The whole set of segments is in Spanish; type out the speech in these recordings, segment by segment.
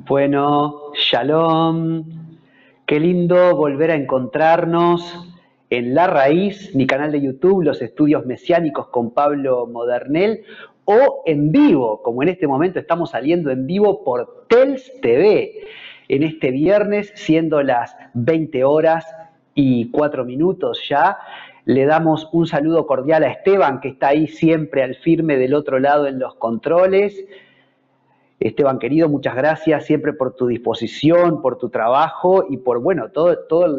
Bueno, Shalom, qué lindo volver a encontrarnos en La Raíz, mi canal de YouTube, Los Estudios Mesiánicos con Pablo Modernel, o en vivo, como en este momento estamos saliendo en vivo por Tels TV, en este viernes, siendo las 20 horas y 4 minutos ya. Le damos un saludo cordial a Esteban, que está ahí siempre al firme del otro lado en los controles. Esteban, querido, muchas gracias siempre por tu disposición, por tu trabajo y por, bueno, todo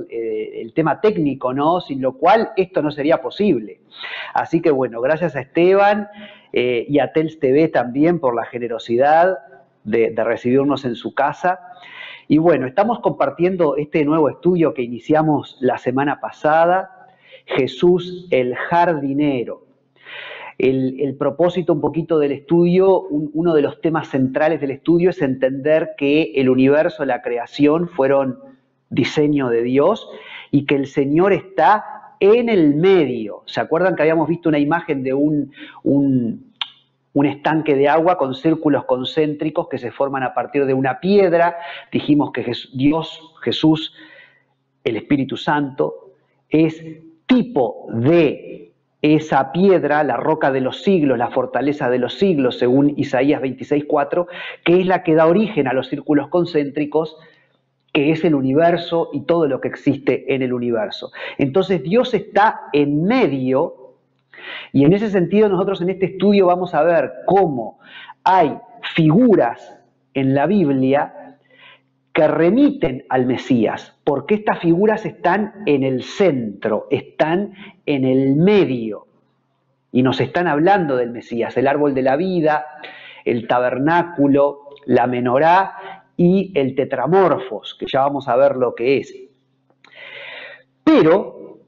el tema técnico, ¿no? Sin lo cual esto no sería posible. Así que, bueno, gracias a Esteban y a Tels TV también por la generosidad de recibirnos en su casa. Y bueno, estamos compartiendo este nuevo estudio que iniciamos la semana pasada, Jesús el Jardinero. El propósito un poquito del estudio, uno de los temas centrales del estudio es entender que el universo, la creación fueron diseño de Dios y que el Señor está en el medio. ¿Se acuerdan que habíamos visto una imagen de un estanque de agua con círculos concéntricos que se forman a partir de una piedra? Dijimos que Dios, Jesús, el Espíritu Santo, es tipo de esa piedra, la roca de los siglos, la fortaleza de los siglos, según Isaías 26:4, que es la que da origen a los círculos concéntricos, que es el universo y todo lo que existe en el universo. Entonces Dios está en medio, y en ese sentido nosotros en este estudio vamos a ver cómo hay figuras en la Biblia que remiten al Mesías, porque estas figuras están en el centro, están en el medio, y nos están hablando del Mesías, el árbol de la vida, el tabernáculo, la menorá y el tetramorfos, que ya vamos a ver lo que es. Pero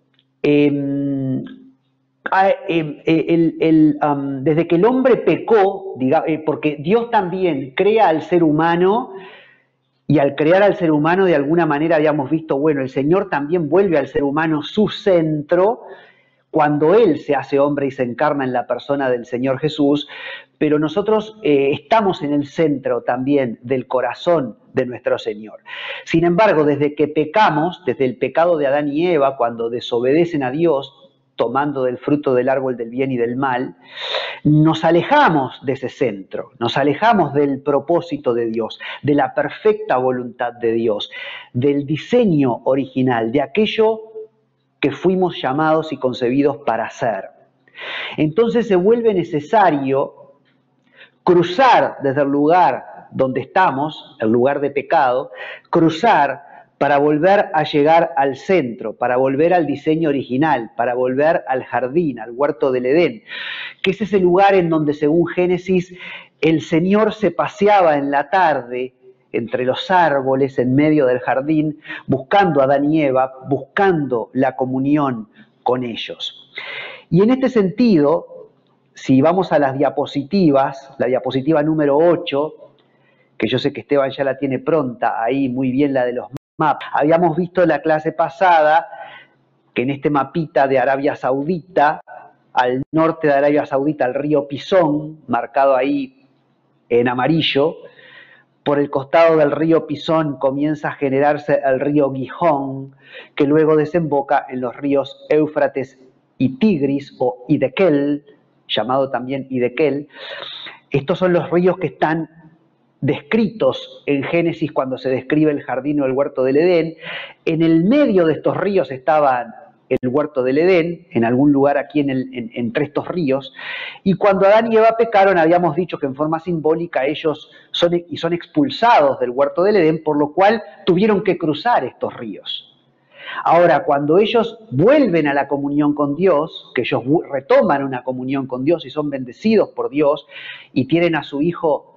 desde que el hombre pecó, porque Dios también crea al ser humano, y al crear al ser humano, de alguna manera habíamos visto, bueno, el Señor también vuelve al ser humano su centro cuando Él se hace hombre y se encarna en la persona del Señor Jesús, pero nosotros estamos en el centro también del corazón de nuestro Señor. Sin embargo, desde que pecamos, desde el pecado de Adán y Eva, cuando desobedecen a Dios, tomando del fruto del árbol del bien y del mal, nos alejamos de ese centro, nos alejamos del propósito de Dios, de la perfecta voluntad de Dios, del diseño original, de aquello que fuimos llamados y concebidos para hacer. Entonces se vuelve necesario cruzar desde el lugar donde estamos, el lugar de pecado, cruzar para volver a llegar al centro, para volver al diseño original, para volver al jardín, al huerto del Edén, que es ese lugar en donde, según Génesis, el Señor se paseaba en la tarde entre los árboles, en medio del jardín, buscando a Adán y Eva, buscando la comunión con ellos. Y en este sentido, si vamos a las diapositivas, la diapositiva número 8, que yo sé que Esteban ya la tiene pronta, ahí muy bien la de los mapas. Habíamos visto en la clase pasada que en este mapita de Arabia Saudita, al norte de Arabia Saudita, el río Pisón, marcado ahí en amarillo, por el costado del río Pisón comienza a generarse el río Gijón, que luego desemboca en los ríos Éufrates y Tigris, o Hiddekel, llamado también Hiddekel. Estos son los ríos que están descritos en Génesis cuando se describe el jardín o el huerto del Edén. En el medio de estos ríos estaban el huerto del Edén, en algún lugar aquí entre estos ríos, y cuando Adán y Eva pecaron, habíamos dicho que en forma simbólica ellos son expulsados del huerto del Edén, por lo cual tuvieron que cruzar estos ríos. Ahora, cuando ellos vuelven a la comunión con Dios, que ellos retoman una comunión con Dios y son bendecidos por Dios, y tienen a su hijo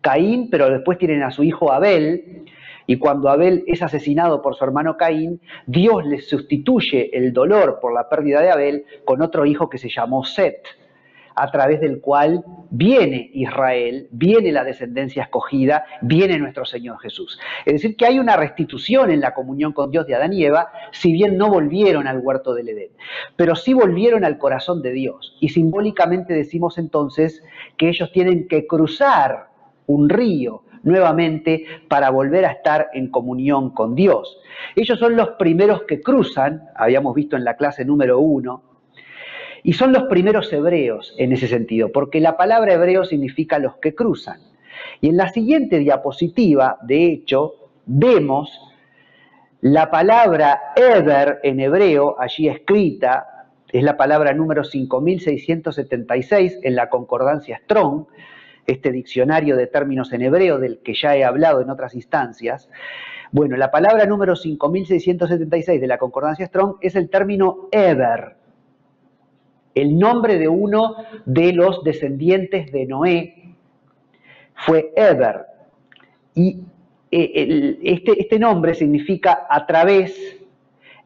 Caín, pero después tienen a su hijo Abel, y cuando Abel es asesinado por su hermano Caín, Dios les sustituye el dolor por la pérdida de Abel con otro hijo que se llamó Set, a través del cual viene Israel, viene la descendencia escogida, viene nuestro Señor Jesús. Es decir, que hay una restitución en la comunión con Dios de Adán y Eva, si bien no volvieron al huerto del Edén, pero sí volvieron al corazón de Dios. Y simbólicamente decimos entonces que ellos tienen que cruzar un río, nuevamente para volver a estar en comunión con Dios. Ellos son los primeros que cruzan, habíamos visto en la clase número 1, y son los primeros hebreos en ese sentido, porque la palabra hebreo significa los que cruzan. Y en la siguiente diapositiva, de hecho, vemos la palabra Eber en hebreo, allí escrita, es la palabra número 5676 en la concordancia Strong, este diccionario de términos en hebreo del que ya he hablado en otras instancias. Bueno, la palabra número 5676 de la concordancia Strong es el término Eber, el nombre de uno de los descendientes de Noé fue Eber. Y este nombre significa a través,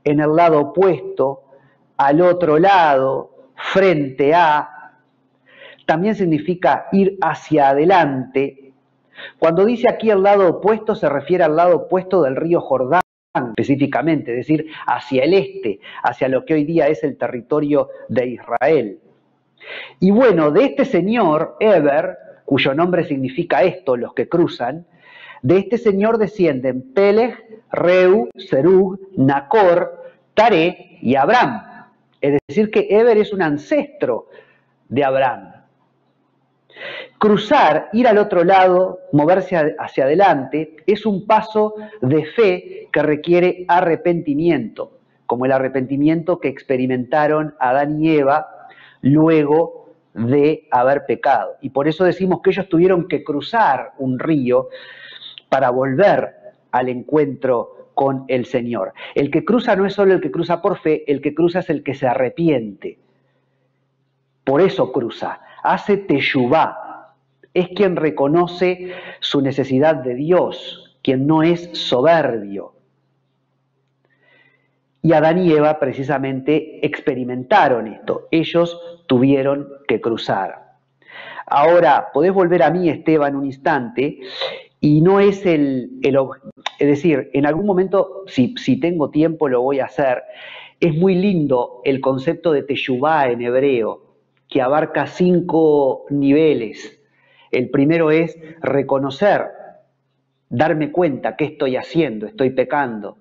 en el lado opuesto, al otro lado, frente a. También significa ir hacia adelante. Cuando dice aquí el lado opuesto, se refiere al lado opuesto del río Jordán, específicamente, es decir, hacia el este, hacia lo que hoy día es el territorio de Israel. Y bueno, de este señor, Eber, cuyo nombre significa esto, los que cruzan, de este señor descienden Peleg, Reu, Serug, Nacor, Taré y Abraham. Es decir, que Eber es un ancestro de Abraham. Cruzar, ir al otro lado, moverse hacia adelante, es un paso de fe que requiere arrepentimiento, como el arrepentimiento que experimentaron Adán y Eva luego de haber pecado. Y por eso decimos que ellos tuvieron que cruzar un río para volver al encuentro con el Señor. El que cruza no es solo el que cruza por fe, el que cruza es el que se arrepiente. Por eso cruza, hace teshuvá. Es quien reconoce su necesidad de Dios, quien no es soberbio. Y Adán y Eva precisamente experimentaron esto. Ellos tuvieron que cruzar. Ahora, podés volver a mí, Esteban, un instante, y no es es decir, en algún momento, si tengo tiempo, lo voy a hacer. Es muy lindo el concepto de teshuvá en hebreo, que abarca 5 niveles. El primero es reconocer, darme cuenta qué estoy haciendo, estoy pecando.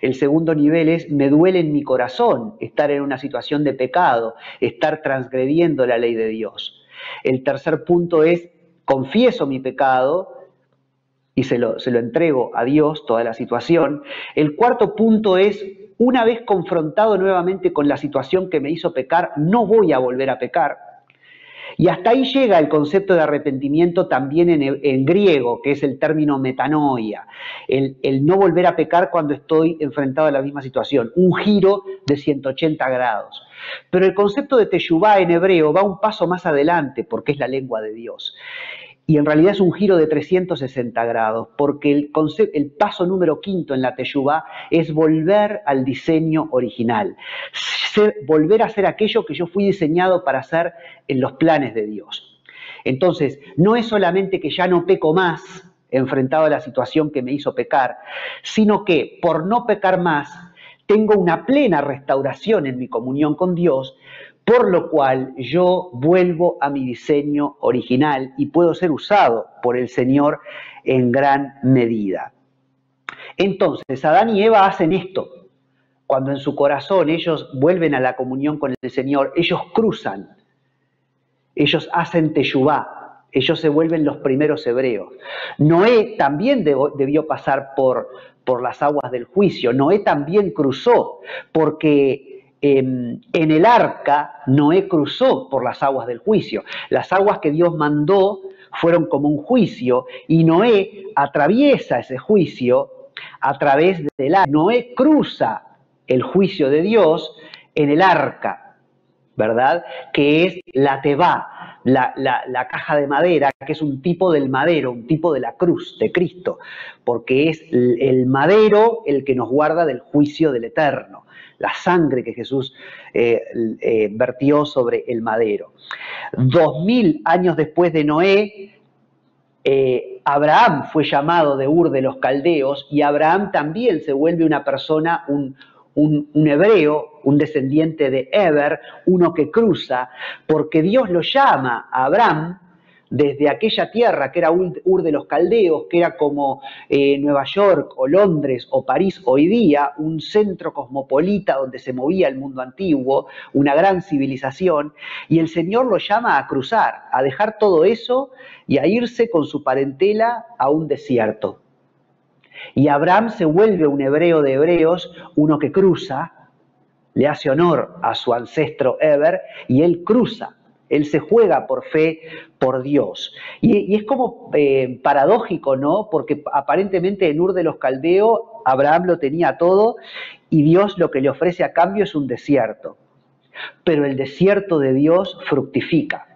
El segundo nivel es me duele en mi corazón estar en una situación de pecado, estar transgrediendo la ley de Dios. El tercer punto es confieso mi pecado y se lo entrego a Dios, toda la situación. El cuarto punto es, una vez confrontado nuevamente con la situación que me hizo pecar, no voy a volver a pecar. Y hasta ahí llega el concepto de arrepentimiento también en griego, que es el término metanoia, el no volver a pecar cuando estoy enfrentado a la misma situación, un giro de 180 grados. Pero el concepto de teshuvá en hebreo va un paso más adelante, porque es la lengua de Dios. Y en realidad es un giro de 360 grados, porque el paso número 5 en la teshuvá es volver al diseño original, volver a hacer aquello que yo fui diseñado para hacer en los planes de Dios. Entonces, no es solamente que ya no peco más enfrentado a la situación que me hizo pecar, sino que por no pecar más, tengo una plena restauración en mi comunión con Dios, por lo cual yo vuelvo a mi diseño original y puedo ser usado por el Señor en gran medida. Entonces, Adán y Eva hacen esto. Cuando en su corazón ellos vuelven a la comunión con el Señor, ellos cruzan, ellos hacen teshuvá, ellos se vuelven los primeros hebreos. Noé también debió pasar por las aguas del juicio. Noé también cruzó, porque en el arca Noé cruzó por las aguas del juicio. Las aguas que Dios mandó fueron como un juicio y Noé atraviesa ese juicio a través del arca. Noé cruza el juicio de Dios en el arca, ¿verdad? Que es la tebá, la caja de madera, que es un tipo del madero, un tipo de la cruz de Cristo, porque es el madero el que nos guarda del juicio del Eterno, la sangre que Jesús vertió sobre el madero. 2000 años después de Noé, Abraham fue llamado de Ur de los Caldeos y Abraham también se vuelve una persona, un hebreo, un descendiente de Eber, uno que cruza, porque Dios lo llama a Abraham desde aquella tierra que era Ur de los Caldeos, que era como Nueva York o Londres o París hoy día, un centro cosmopolita donde se movía el mundo antiguo, una gran civilización, y el Señor lo llama a cruzar, a dejar todo eso y a irse con su parentela a un desierto. Y Abraham se vuelve un hebreo de hebreos, uno que cruza, le hace honor a su ancestro Eber, y él cruza, él se juega por fe, por Dios. Y es como paradójico, ¿no? Porque aparentemente en Ur de los Caldeos Abraham lo tenía todo y Dios lo que le ofrece a cambio es un desierto. Pero el desierto de Dios fructifica.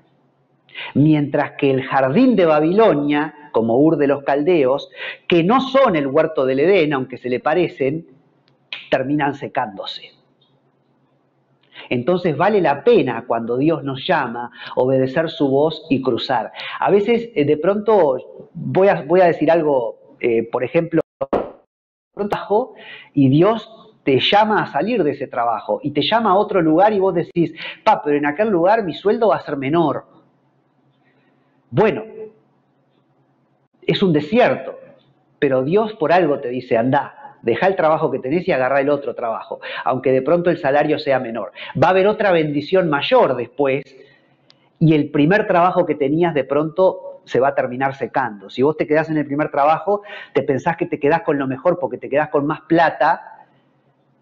Mientras que el jardín de Babilonia, como Ur de los Caldeos, que no son el huerto del Edén, aunque se le parecen, terminan secándose. Entonces vale la pena cuando Dios nos llama obedecer su voz y cruzar. A veces de pronto voy a decir algo, por ejemplo, trabajo y Dios te llama a salir de ese trabajo y te llama a otro lugar y vos decís, pero en aquel lugar mi sueldo va a ser menor. Bueno, es un desierto, pero Dios por algo te dice, andá. Deja el trabajo que tenés y agarrá el otro trabajo, aunque de pronto el salario sea menor. Va a haber otra bendición mayor después y el primer trabajo que tenías de pronto se va a terminar secando. Si vos te quedás en el primer trabajo, te pensás que te quedás con lo mejor porque te quedás con más plata,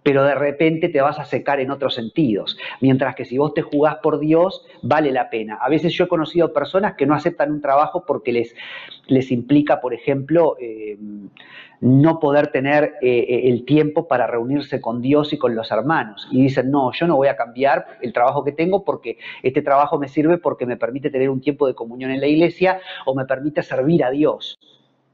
pero de repente te vas a secar en otros sentidos. Mientras que si vos te jugás por Dios, vale la pena. A veces yo he conocido personas que no aceptan un trabajo porque les implica, por ejemplo, no poder tener el tiempo para reunirse con Dios y con los hermanos. Y dicen, no, yo no voy a cambiar el trabajo que tengo porque este trabajo me sirve porque me permite tener un tiempo de comunión en la iglesia o me permite servir a Dios.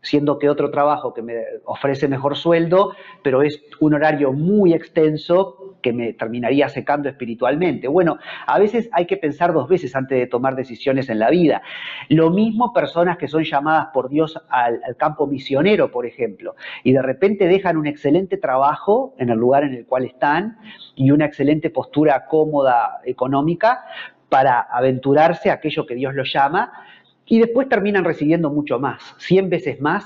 Siendo que otro trabajo que me ofrece mejor sueldo, pero es un horario muy extenso que me terminaría secando espiritualmente. Bueno, a veces hay que pensar dos veces antes de tomar decisiones en la vida. Lo mismo personas que son llamadas por Dios al campo misionero, por ejemplo, y de repente dejan un excelente trabajo en el lugar en el cual están y una excelente postura cómoda económica para aventurarse a aquello que Dios los llama, y después terminan recibiendo mucho más, 100 veces más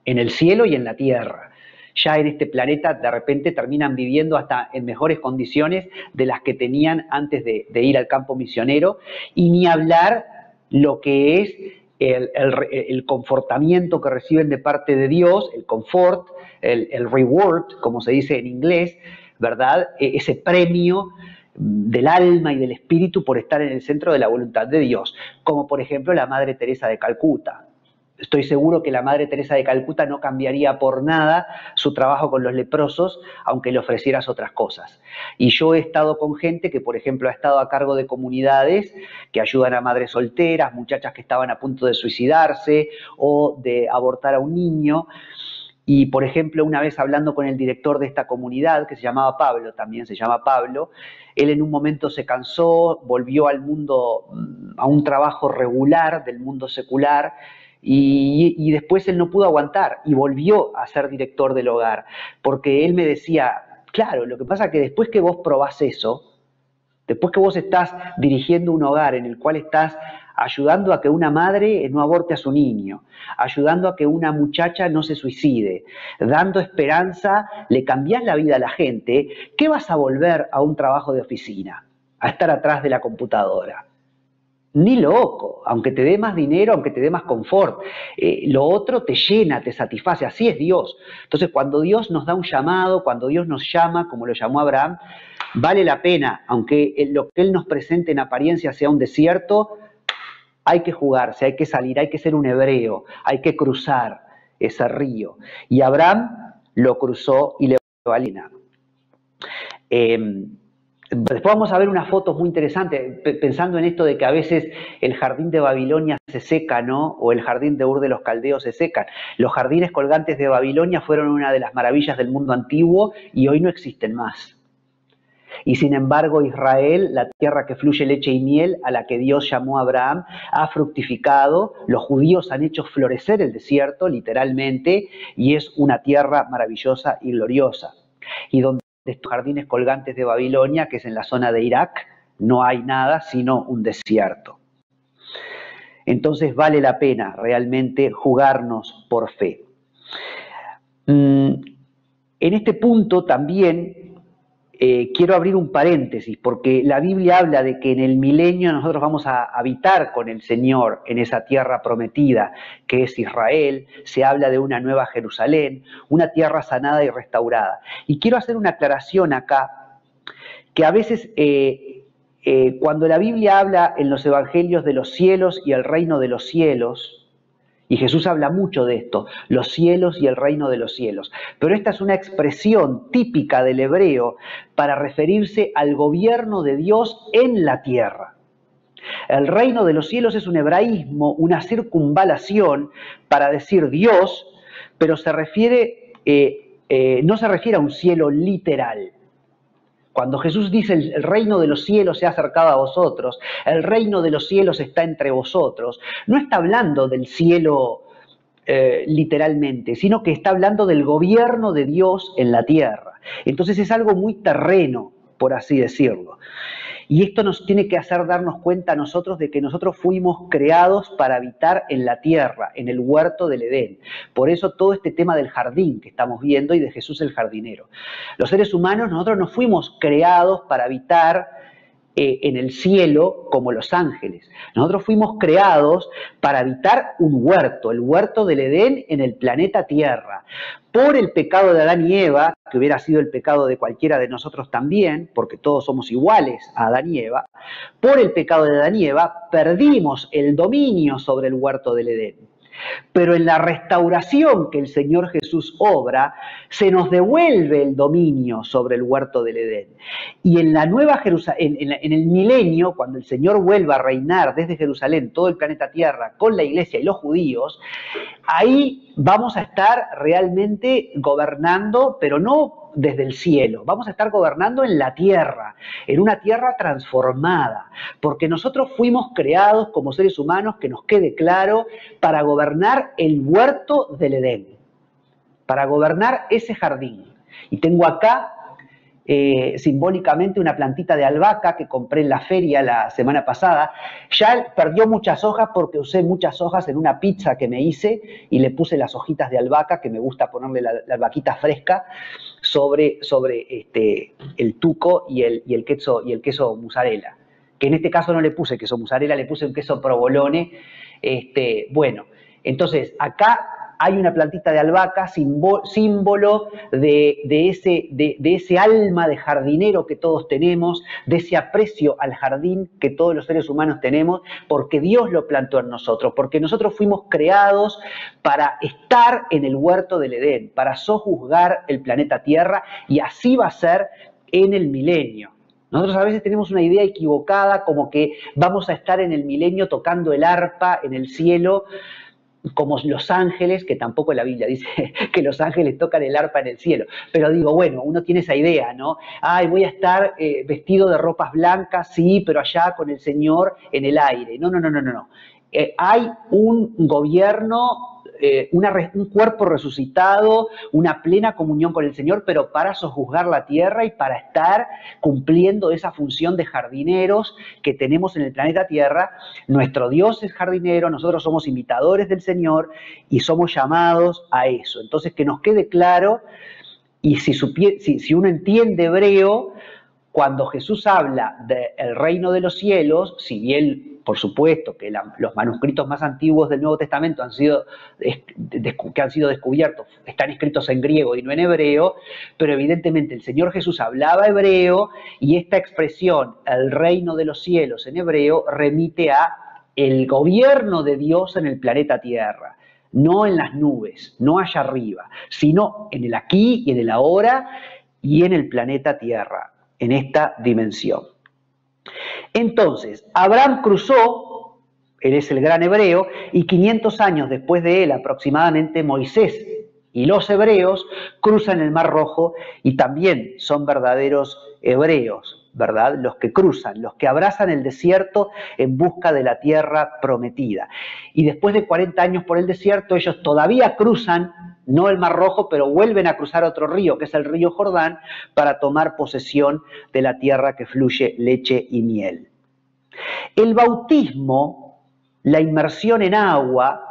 en el cielo y en la tierra. Ya en este planeta de repente terminan viviendo hasta en mejores condiciones de las que tenían antes de ir al campo misionero, y ni hablar lo que es el confortamiento que reciben de parte de Dios, el confort, el reward, como se dice en inglés, ¿verdad? Ese premio del alma y del espíritu por estar en el centro de la voluntad de Dios, como por ejemplo la Madre Teresa de Calcuta. Estoy seguro que la Madre Teresa de Calcuta no cambiaría por nada su trabajo con los leprosos, aunque le ofrecieras otras cosas. Y yo he estado con gente que, por ejemplo, ha estado a cargo de comunidades que ayudan a madres solteras, muchachas que estaban a punto de suicidarse o de abortar a un niño. Y, por ejemplo, una vez hablando con el director de esta comunidad, que se llamaba Pablo, también se llama Pablo, él en un momento se cansó, volvió al mundo, a un trabajo regular del mundo secular, y después él no pudo aguantar y volvió a ser director del hogar, porque él me decía, claro, lo que pasa es que después que vos probás eso, después que vos estás dirigiendo un hogar en el cual estás ayudando a que una madre no aborte a su niño, ayudando a que una muchacha no se suicide, dando esperanza, le cambiás la vida a la gente, ¿qué vas a volver a un trabajo de oficina? A estar atrás de la computadora. Ni loco, aunque te dé más dinero, aunque te dé más confort. Lo otro te llena, te satisface, así es Dios. Entonces, cuando Dios nos da un llamado, cuando Dios nos llama, como lo llamó Abraham, vale la pena, aunque lo que Él nos presente en apariencia sea un desierto, hay que jugarse, hay que salir, hay que ser un hebreo, hay que cruzar ese río. Y Abraham lo cruzó y le valió. Después vamos a ver unas fotos muy interesantes, pensando en esto de que a veces el jardín de Babilonia se seca, ¿no? O el jardín de Ur de los Caldeos se secan. Los jardines colgantes de Babilonia fueron una de las maravillas del mundo antiguo y hoy no existen más. Y sin embargo Israel, la tierra que fluye leche y miel, a la que Dios llamó a Abraham, ha fructificado, los judíos han hecho florecer el desierto, literalmente, y es una tierra maravillosa y gloriosa. Y donde estos jardines colgantes de Babilonia, que es en la zona de Irak, no hay nada sino un desierto. entonces vale la pena realmente jugarnos por fe. En este punto también quiero abrir un paréntesis, porque la Biblia habla de que en el milenio nosotros vamos a habitar con el Señor en esa tierra prometida, que es Israel. Se habla de una nueva Jerusalén, una tierra sanada y restaurada. Y quiero hacer una aclaración acá, que a veces cuando la Biblia habla en los evangelios de los cielos y el reino de los cielos, y Jesús habla mucho de esto, los cielos y el reino de los cielos. Pero esta es una expresión típica del hebreo para referirse al gobierno de Dios en la tierra. El reino de los cielos es un hebraísmo, una circunvalación para decir Dios, pero se refiere, no se refiere a un cielo literal. Cuando Jesús dice el reino de los cielos se ha acercado a vosotros, el reino de los cielos está entre vosotros, no está hablando del cielo literalmente, sino que está hablando del gobierno de Dios en la tierra. Entonces es algo muy terreno, por así decirlo. Y esto nos tiene que hacer darnos cuenta a nosotros de que nosotros fuimos creados para habitar en la tierra, en el huerto del Edén. Por eso todo este tema del jardín que estamos viendo y de Jesús el jardinero. Los seres humanos, nosotros no fuimos creados para habitar en el cielo como los ángeles. Nosotros fuimos creados para habitar un huerto, el huerto del Edén en el planeta Tierra. Por el pecado de Adán y Eva, que hubiera sido el pecado de cualquiera de nosotros también, porque todos somos iguales a Adán y Eva, por el pecado de Adán y Eva perdimos el dominio sobre el huerto del Edén. Pero en la restauración que el Señor Jesús obra, se nos devuelve el dominio sobre el huerto del Edén. Y en la nueva Jerusalén, en el milenio, cuando el Señor vuelva a reinar desde Jerusalén todo el planeta Tierra con la iglesia y los judíos, ahí vamos a estar realmente gobernando, pero no desde el cielo, vamos a estar gobernando en la tierra, en una tierra transformada, porque nosotros fuimos creados como seres humanos, que nos quede claro, para gobernar el huerto del Edén, para gobernar ese jardín. Y tengo acá simbólicamente una plantita de albahaca que compré en la feria la semana pasada. Ya perdió muchas hojas porque usé muchas hojas en una pizza que me hice y le puse las hojitas de albahaca, que me gusta ponerle la albahaquita fresca sobre el tuco y el queso mozzarella, que en este caso no le puse queso mozzarella, le puse un queso provolone. Bueno, entonces acá hay una plantita de albahaca, símbolo de ese alma de jardinero que todos tenemos, de ese aprecio al jardín que todos los seres humanos tenemos, porque Dios lo plantó en nosotros, porque nosotros fuimos creados para estar en el huerto del Edén, para sojuzgar el planeta Tierra, y así va a ser en el milenio. Nosotros a veces tenemos una idea equivocada, como que vamos a estar en el milenio tocando el arpa en el cielo, como los ángeles, que tampoco la Biblia dice que los ángeles tocan el arpa en el cielo. Pero digo, bueno, uno tiene esa idea, ¿no? Ay, voy a estar vestido de ropas blancas, sí, pero allá con el Señor en el aire. No. Hay un gobierno, un cuerpo resucitado, una plena comunión con el Señor, pero para sojuzgar la tierra y para estar cumpliendo esa función de jardineros que tenemos en el planeta Tierra. Nuestro Dios es jardinero, nosotros somos imitadores del Señor y somos llamados a eso. Entonces, que nos quede claro, y si uno entiende hebreo, cuando Jesús habla del reino de los cielos, si bien por supuesto que los manuscritos más antiguos del Nuevo Testamento que han sido descubiertos están escritos en griego y no en hebreo, pero evidentemente el Señor Jesús hablaba hebreo, y esta expresión, el reino de los cielos en hebreo, remite a el gobierno de Dios en el planeta Tierra, no en las nubes, no allá arriba, sino en el aquí y en el ahora y en el planeta Tierra, en esta dimensión. Entonces, Abraham cruzó, él es el gran hebreo, y 500 años después de él aproximadamente, Moisés y los hebreos cruzan el Mar Rojo, y también son verdaderos hebreos, ¿verdad? Los que cruzan, los que abrazan el desierto en busca de la tierra prometida. Y después de 40 años por el desierto, ellos todavía cruzan, no el Mar Rojo, pero vuelven a cruzar otro río, que es el río Jordán, para tomar posesión de la tierra que fluye leche y miel. El bautismo la inmersión en agua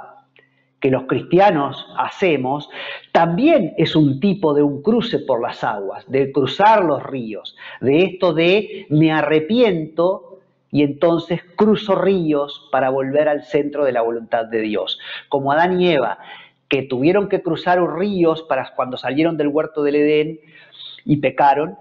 que los cristianos hacemos, también es un tipo de un cruce por las aguas, de cruzar los ríos, de esto de me arrepiento y entonces cruzo ríos para volver al centro de la voluntad de Dios. Como Adán y Eva, que tuvieron que cruzar ríos para cuando salieron del huerto del Edén y pecaron,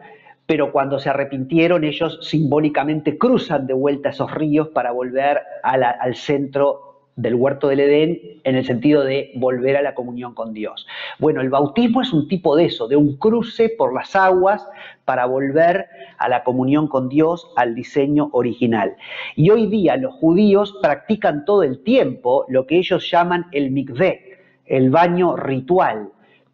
pero cuando se arrepintieron ellos simbólicamente cruzan de vuelta esos ríos para volver al centro del huerto del Edén, en el sentido de volver a la comunión con Dios. Bueno, el bautismo es un tipo de eso, de un cruce por las aguas para volver a la comunión con Dios, al diseño original. Y hoy día los judíos practican todo el tiempo lo que ellos llaman el mikvé, el baño ritual,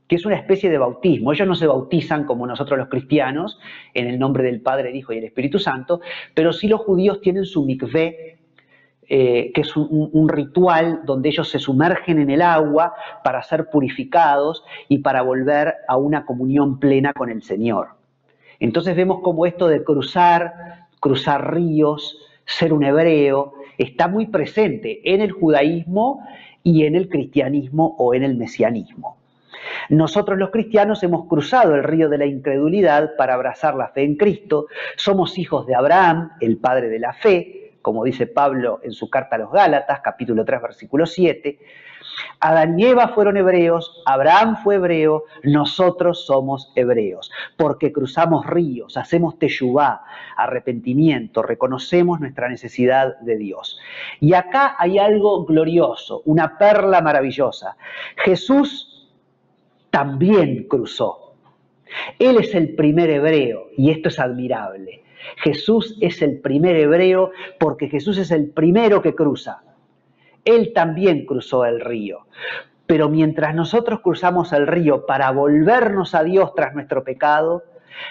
que es una especie de bautismo. Ellos no se bautizan como nosotros los cristianos, en el nombre del Padre, el Hijo y el Espíritu Santo, pero sí los judíos tienen su mikvé, que es un ritual donde ellos se sumergen en el agua para ser purificados y para volver a una comunión plena con el Señor. Entonces vemos cómo esto de cruzar ríos, ser un hebreo, está muy presente en el judaísmo y en el cristianismo o en el mesianismo. Nosotros los cristianos hemos cruzado el río de la incredulidad para abrazar la fe en Cristo. Somos hijos de Abraham, el padre de la fe, como dice Pablo en su carta a los Gálatas, capítulo 3, versículo 7. Adán y Eva fueron hebreos, Abraham fue hebreo, nosotros somos hebreos, porque cruzamos ríos, hacemos teshuvá, arrepentimiento, reconocemos nuestra necesidad de Dios. Y acá hay algo glorioso, una perla maravillosa. Jesús también cruzó. Él es el primer hebreo, y esto es admirable. Jesús es el primer hebreo porque Jesús es el primero que cruza. Él también cruzó el río. Pero mientras nosotros cruzamos el río para volvernos a Dios tras nuestro pecado,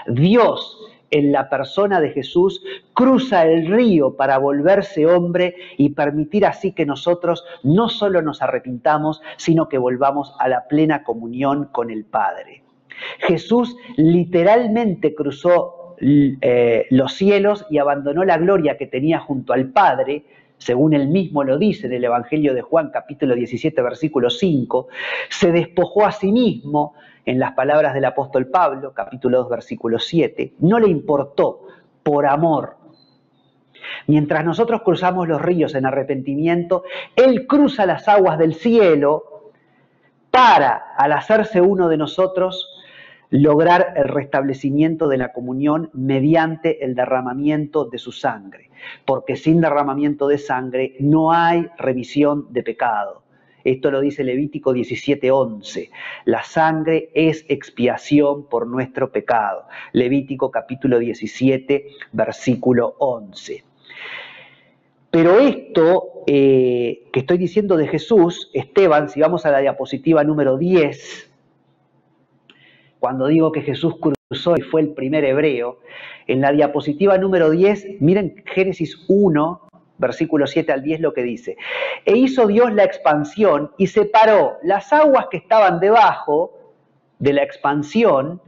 Dios, en la persona de Jesús, cruza el río para volverse hombre y permitir así que nosotros no solo nos arrepintamos, sino que volvamos a la plena comunión con el Padre. Jesús literalmente cruzó los cielos y abandonó la gloria que tenía junto al Padre, según él mismo lo dice en el Evangelio de Juan, capítulo 17, versículo 5, se despojó a sí mismo, en las palabras del apóstol Pablo, capítulo 2, versículo 7, no le importó, por amor. Mientras nosotros cruzamos los ríos en arrepentimiento, él cruza las aguas del cielo para, al hacerse uno de nosotros, lograr el restablecimiento de la comunión mediante el derramamiento de su sangre, porque sin derramamiento de sangre no hay remisión de pecado. Esto lo dice Levítico 17:11. La sangre es expiación por nuestro pecado. Levítico capítulo 17, versículo 11. Pero esto que estoy diciendo de Jesús, Esteban, si vamos a la diapositiva número 10, cuando digo que Jesús cruzó y fue el primer hebreo, en la diapositiva número 10, miren Génesis 1, versículo 7 al 10 lo que dice. E hizo Dios la expansión y separó las aguas que estaban debajo de la expansión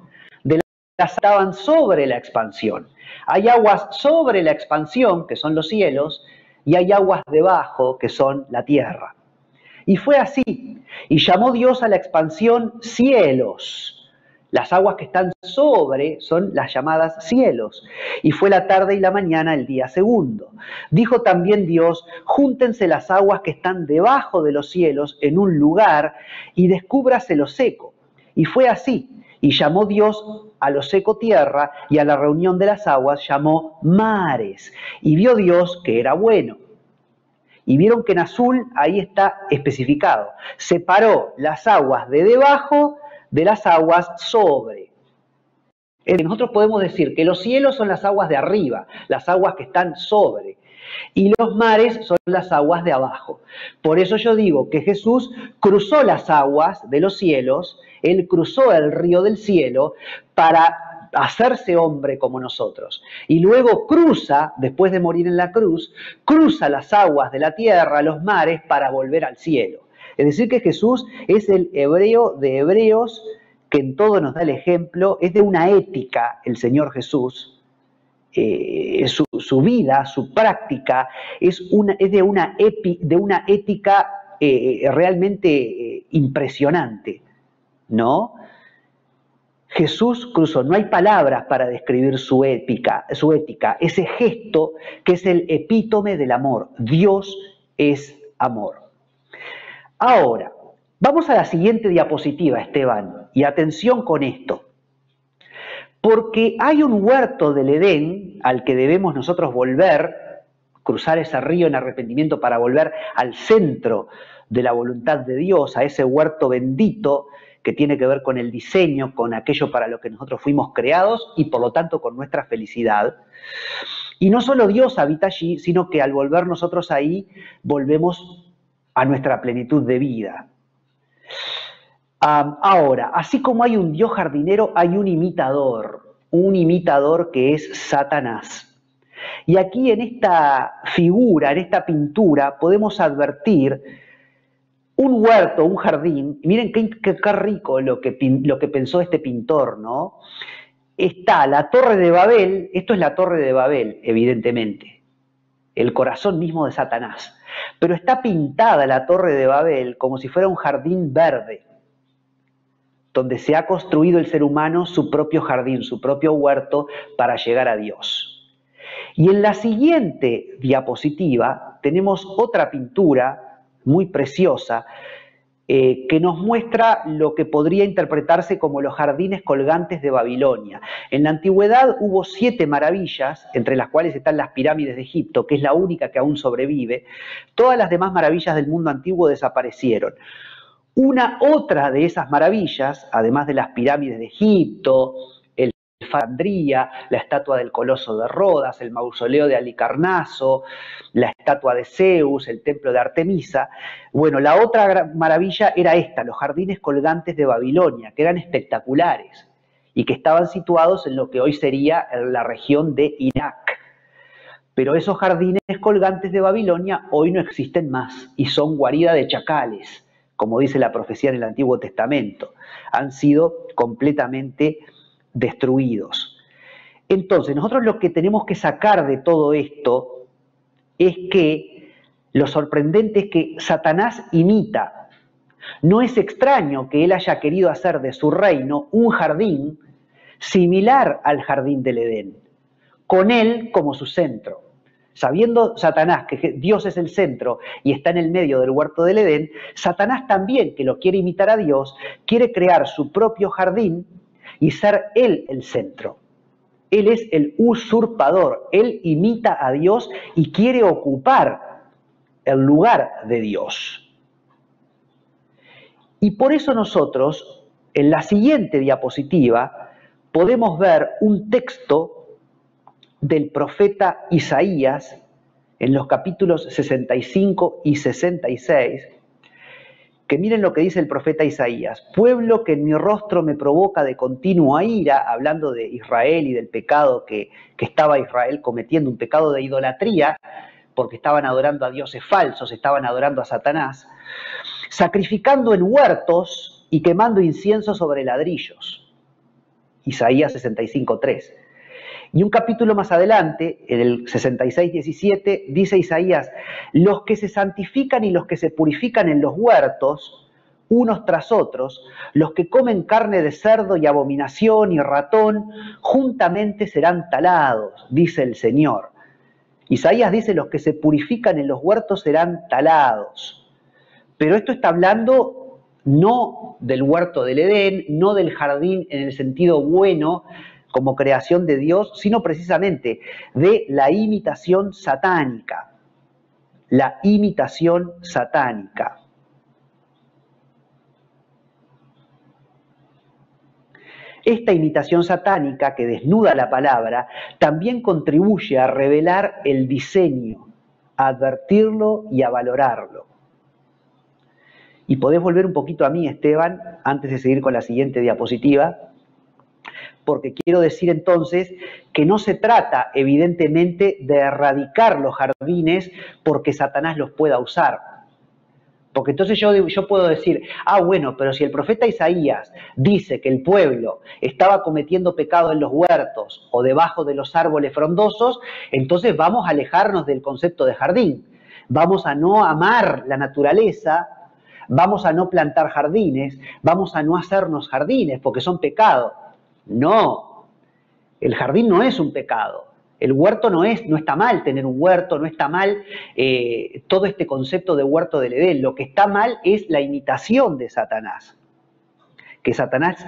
de las que estaban sobre la expansión. Hay aguas sobre la expansión, que son los cielos, y hay aguas debajo, que son la tierra. Y fue así. Y llamó Dios a la expansión cielos. Las aguas que están sobre son las llamadas cielos. Y fue la tarde y la mañana el día segundo. Dijo también Dios, júntense las aguas que están debajo de los cielos en un lugar y descúbrase lo seco. Y fue así. Y llamó Dios a lo seco tierra y a la reunión de las aguas llamó mares. Y vio Dios que era bueno. Y vieron que en azul ahí está especificado. Separó las aguas de debajo de las aguas sobre. Nosotros podemos decir que los cielos son las aguas de arriba, las aguas que están sobre, y los mares son las aguas de abajo. Por eso yo digo que Jesús cruzó las aguas de los cielos, él cruzó el río del cielo para hacerse hombre como nosotros. Y luego cruza, después de morir en la cruz, cruza las aguas de la tierra, los mares, para volver al cielo. Es decir, que Jesús es el hebreo de hebreos que en todo nos da el ejemplo, es de una ética el Señor Jesús, su vida, su práctica, es de una ética realmente impresionante, ¿no? Jesús cruzó, no hay palabras para describir su ética, ese gesto que es el epítome del amor. Dios es amor. Ahora, vamos a la siguiente diapositiva, Esteban, y atención con esto. Porque hay un huerto del Edén al que debemos nosotros volver, cruzar ese río en arrepentimiento para volver al centro de la voluntad de Dios, a ese huerto bendito que tiene que ver con el diseño, con aquello para lo que nosotros fuimos creados y por lo tanto con nuestra felicidad. Y no solo Dios habita allí, sino que al volver nosotros ahí, volvemos a nuestra plenitud de vida. Ahora, así como hay un Dios jardinero, hay un imitador que es Satanás. Y aquí en esta figura, en esta pintura, podemos advertir un huerto, un jardín. Miren qué rico lo que pensó este pintor, ¿no? Está la Torre de Babel, esto es la Torre de Babel, evidentemente, el corazón mismo de Satanás. Pero está pintada la Torre de Babel como si fuera un jardín verde, donde se ha construido el ser humano su propio jardín, su propio huerto para llegar a Dios. Y en la siguiente diapositiva tenemos otra pintura muy preciosa que nos muestra lo que podría interpretarse como los jardines colgantes de Babilonia. En la antigüedad hubo 7 maravillas, entre las cuales están las pirámides de Egipto, que es la única que aún sobrevive. Todas las demás maravillas del mundo antiguo desaparecieron. Otra de esas maravillas, además de las pirámides de Egipto, el Alejandría, la estatua del Coloso de Rodas, el mausoleo de Halicarnaso, la estatua de Zeus, el templo de Artemisa. Bueno, la otra maravilla era esta, los jardines colgantes de Babilonia, que eran espectaculares y que estaban situados en lo que hoy sería la región de Irak. Pero esos jardines colgantes de Babilonia hoy no existen más y son guarida de chacales, como dice la profecía en el Antiguo Testamento. Han sido completamente destruidos. Entonces, nosotros lo que tenemos que sacar de todo esto es que lo sorprendente es que Satanás imita. No es extraño que él haya querido hacer de su reino un jardín similar al jardín del Edén, con él como su centro. Sabiendo Satanás que Dios es el centro y está en el medio del huerto del Edén, Satanás también, que lo quiere imitar a Dios, quiere crear su propio jardín y ser él el centro. Él es el usurpador, él imita a Dios y quiere ocupar el lugar de Dios. Y por eso nosotros, en la siguiente diapositiva, podemos ver un texto del profeta Isaías en los capítulos 65 y 66, que miren lo que dice el profeta Isaías: pueblo que en mi rostro me provoca de continua ira, hablando de Israel y del pecado que estaba Israel cometiendo, un pecado de idolatría, porque estaban adorando a dioses falsos, estaban adorando a Satanás, sacrificando en huertos y quemando incienso sobre ladrillos. Isaías 65:3. Y un capítulo más adelante, en el 66:17, dice Isaías: los que se santifican y los que se purifican en los huertos, unos tras otros, los que comen carne de cerdo y abominación y ratón, juntamente serán talados, dice el Señor. Isaías dice: los que se purifican en los huertos serán talados. Pero esto está hablando no del huerto del Edén, no del jardín en el sentido bueno, como creación de Dios, sino precisamente de la imitación satánica. La imitación satánica. Esta imitación satánica que desnuda la palabra también contribuye a revelar el diseño, a advertirlo y a valorarlo. Y podés volver un poquito a mí, Esteban, antes de seguir con la siguiente diapositiva, porque quiero decir entonces que no se trata evidentemente de erradicar los jardines porque Satanás los pueda usar, Porque entonces yo puedo decir, bueno, pero si el profeta Isaías dice que el pueblo estaba cometiendo pecado en los huertos o debajo de los árboles frondosos, entonces vamos a alejarnos del concepto de jardín. Vamos a no amar la naturaleza, vamos a no plantar jardines, vamos a no hacernos jardines porque son pecado. No, el jardín no es un pecado. El huerto no está mal tener un huerto, no está mal todo este concepto de huerto del Edén. Lo que está mal es la imitación de Satanás. Que Satanás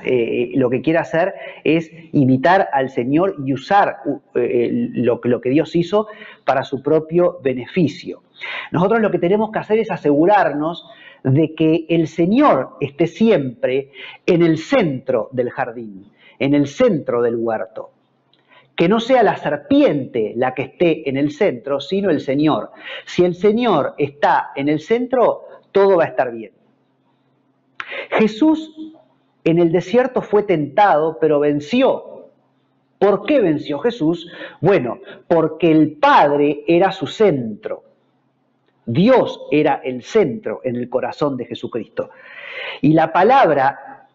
lo que quiere hacer es imitar al Señor y usar lo que Dios hizo para su propio beneficio. Nosotros lo que tenemos que hacer es asegurarnos de que el Señor esté siempre en el centro del jardín, en el centro del huerto. Que no sea la serpiente la que esté en el centro, sino el Señor. Si el Señor está en el centro, todo va a estar bien. Jesús en el desierto fue tentado, pero venció. ¿Por qué venció Jesús? Bueno, porque el Padre era su centro. Dios era el centro en el corazón de Jesucristo. Y la palabra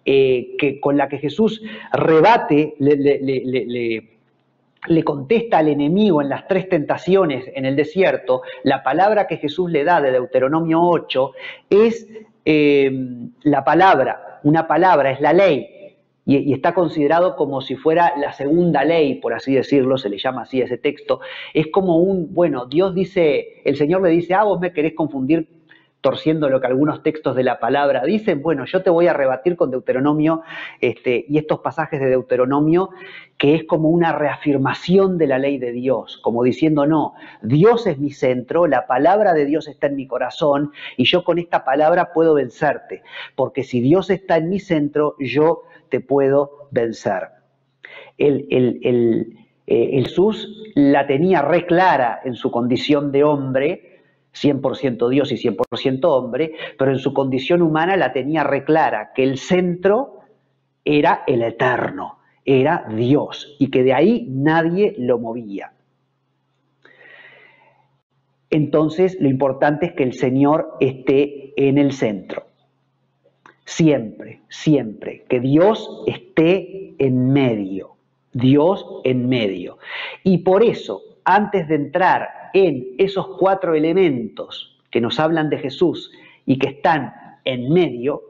con la que Jesús rebate, le contesta al enemigo en las 3 tentaciones en el desierto, la palabra que Jesús le da de Deuteronomio 8 es la palabra, una palabra, es la ley, y está considerado como si fuera la segunda ley, por así decirlo, se le llama así a ese texto. Es como Dios dice, el Señor le dice, vos me querés confundir torciendo lo que algunos textos de la palabra dicen. Bueno, yo te voy a rebatir con Deuteronomio y estos pasajes de Deuteronomio, que es como una reafirmación de la ley de Dios, como diciendo, no, Dios es mi centro, la palabra de Dios está en mi corazón y yo con esta palabra puedo vencerte, porque si Dios está en mi centro, yo te puedo vencer. Jesús la tenía re clara en su condición de hombre, 100% Dios y 100% hombre, pero en su condición humana la tenía re clara, que el centro era el eterno, era Dios, y que de ahí nadie lo movía. Entonces, lo importante es que el Señor esté en el centro. Siempre, siempre, que Dios esté en medio, Dios en medio. Y por eso, antes de entrar en esos 4 elementos que nos hablan de Jesús y que están en medio,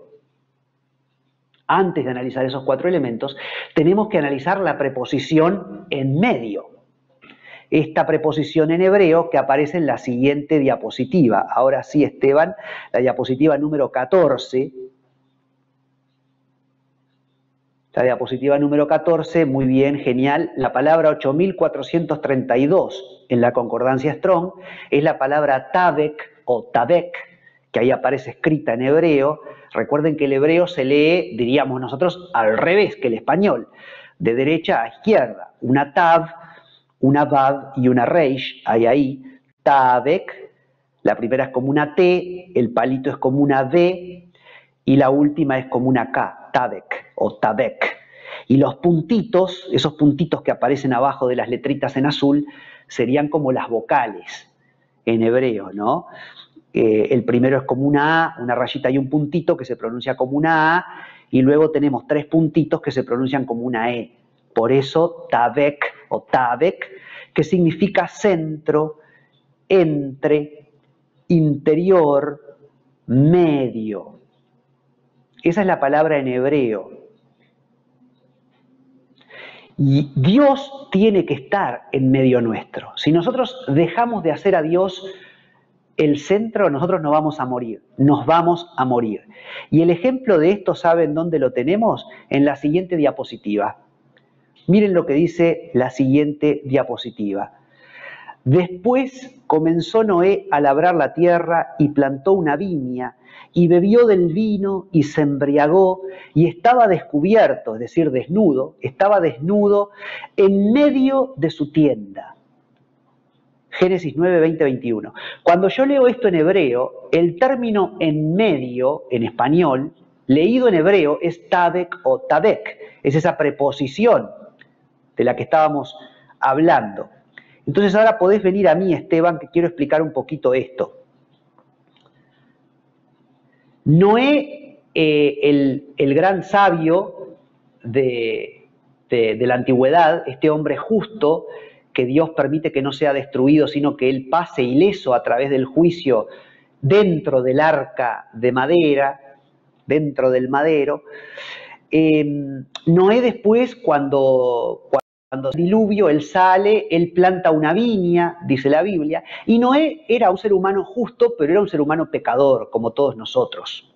antes de analizar esos 4 elementos, tenemos que analizar la preposición en medio. Esta preposición en hebreo que aparece en la siguiente diapositiva. Ahora sí, Esteban, la diapositiva número 14. La diapositiva número 14, muy bien, genial. La palabra 8432 en la concordancia Strong es la palabra tabek o tabek, que ahí aparece escrita en hebreo. Recuerden que el hebreo se lee, diríamos nosotros, al revés que el español, de derecha a izquierda. Una tav, una vav y una reish, hay ahí, tabek. La primera es como una T, el palito es como una D y la última es como una K, tabek o tabek. Y los puntitos, esos puntitos que aparecen abajo de las letritas en azul, serían como las vocales en hebreo, ¿no? El primero es como una A, una rayita y un puntito que se pronuncia como una A, y luego tenemos 3 puntitos que se pronuncian como una E. Por eso tabek o tabek, que significa centro, entre, interior, medio. Esa es la palabra en hebreo. Y Dios tiene que estar en medio nuestro. Si nosotros dejamos de hacer a Dios el centro, nosotros nos vamos a morir. Nos vamos a morir. Y el ejemplo de esto, ¿saben dónde lo tenemos? En la siguiente diapositiva. Miren lo que dice la siguiente diapositiva. Después comenzó Noé a labrar la tierra y plantó una viña y bebió del vino y se embriagó y estaba descubierto, es decir, desnudo, estaba desnudo en medio de su tienda. Génesis 9, 20, 21. Cuando yo leo esto en hebreo, el término en medio, en español, leído en hebreo, es tabek o tabek. Es esa preposición de la que estábamos hablando. Entonces ahora podés venir a mí, Esteban, que quiero explicar un poquito esto. Noé, el gran sabio de la antigüedad, este hombre justo, que Dios permite que no sea destruido, sino que él pase ileso a través del juicio dentro del arca de madera, dentro del madero. Noé después, cuando el diluvio, él sale, él planta una viña, dice la Biblia, y Noé era un ser humano justo, pero era un ser humano pecador, como todos nosotros,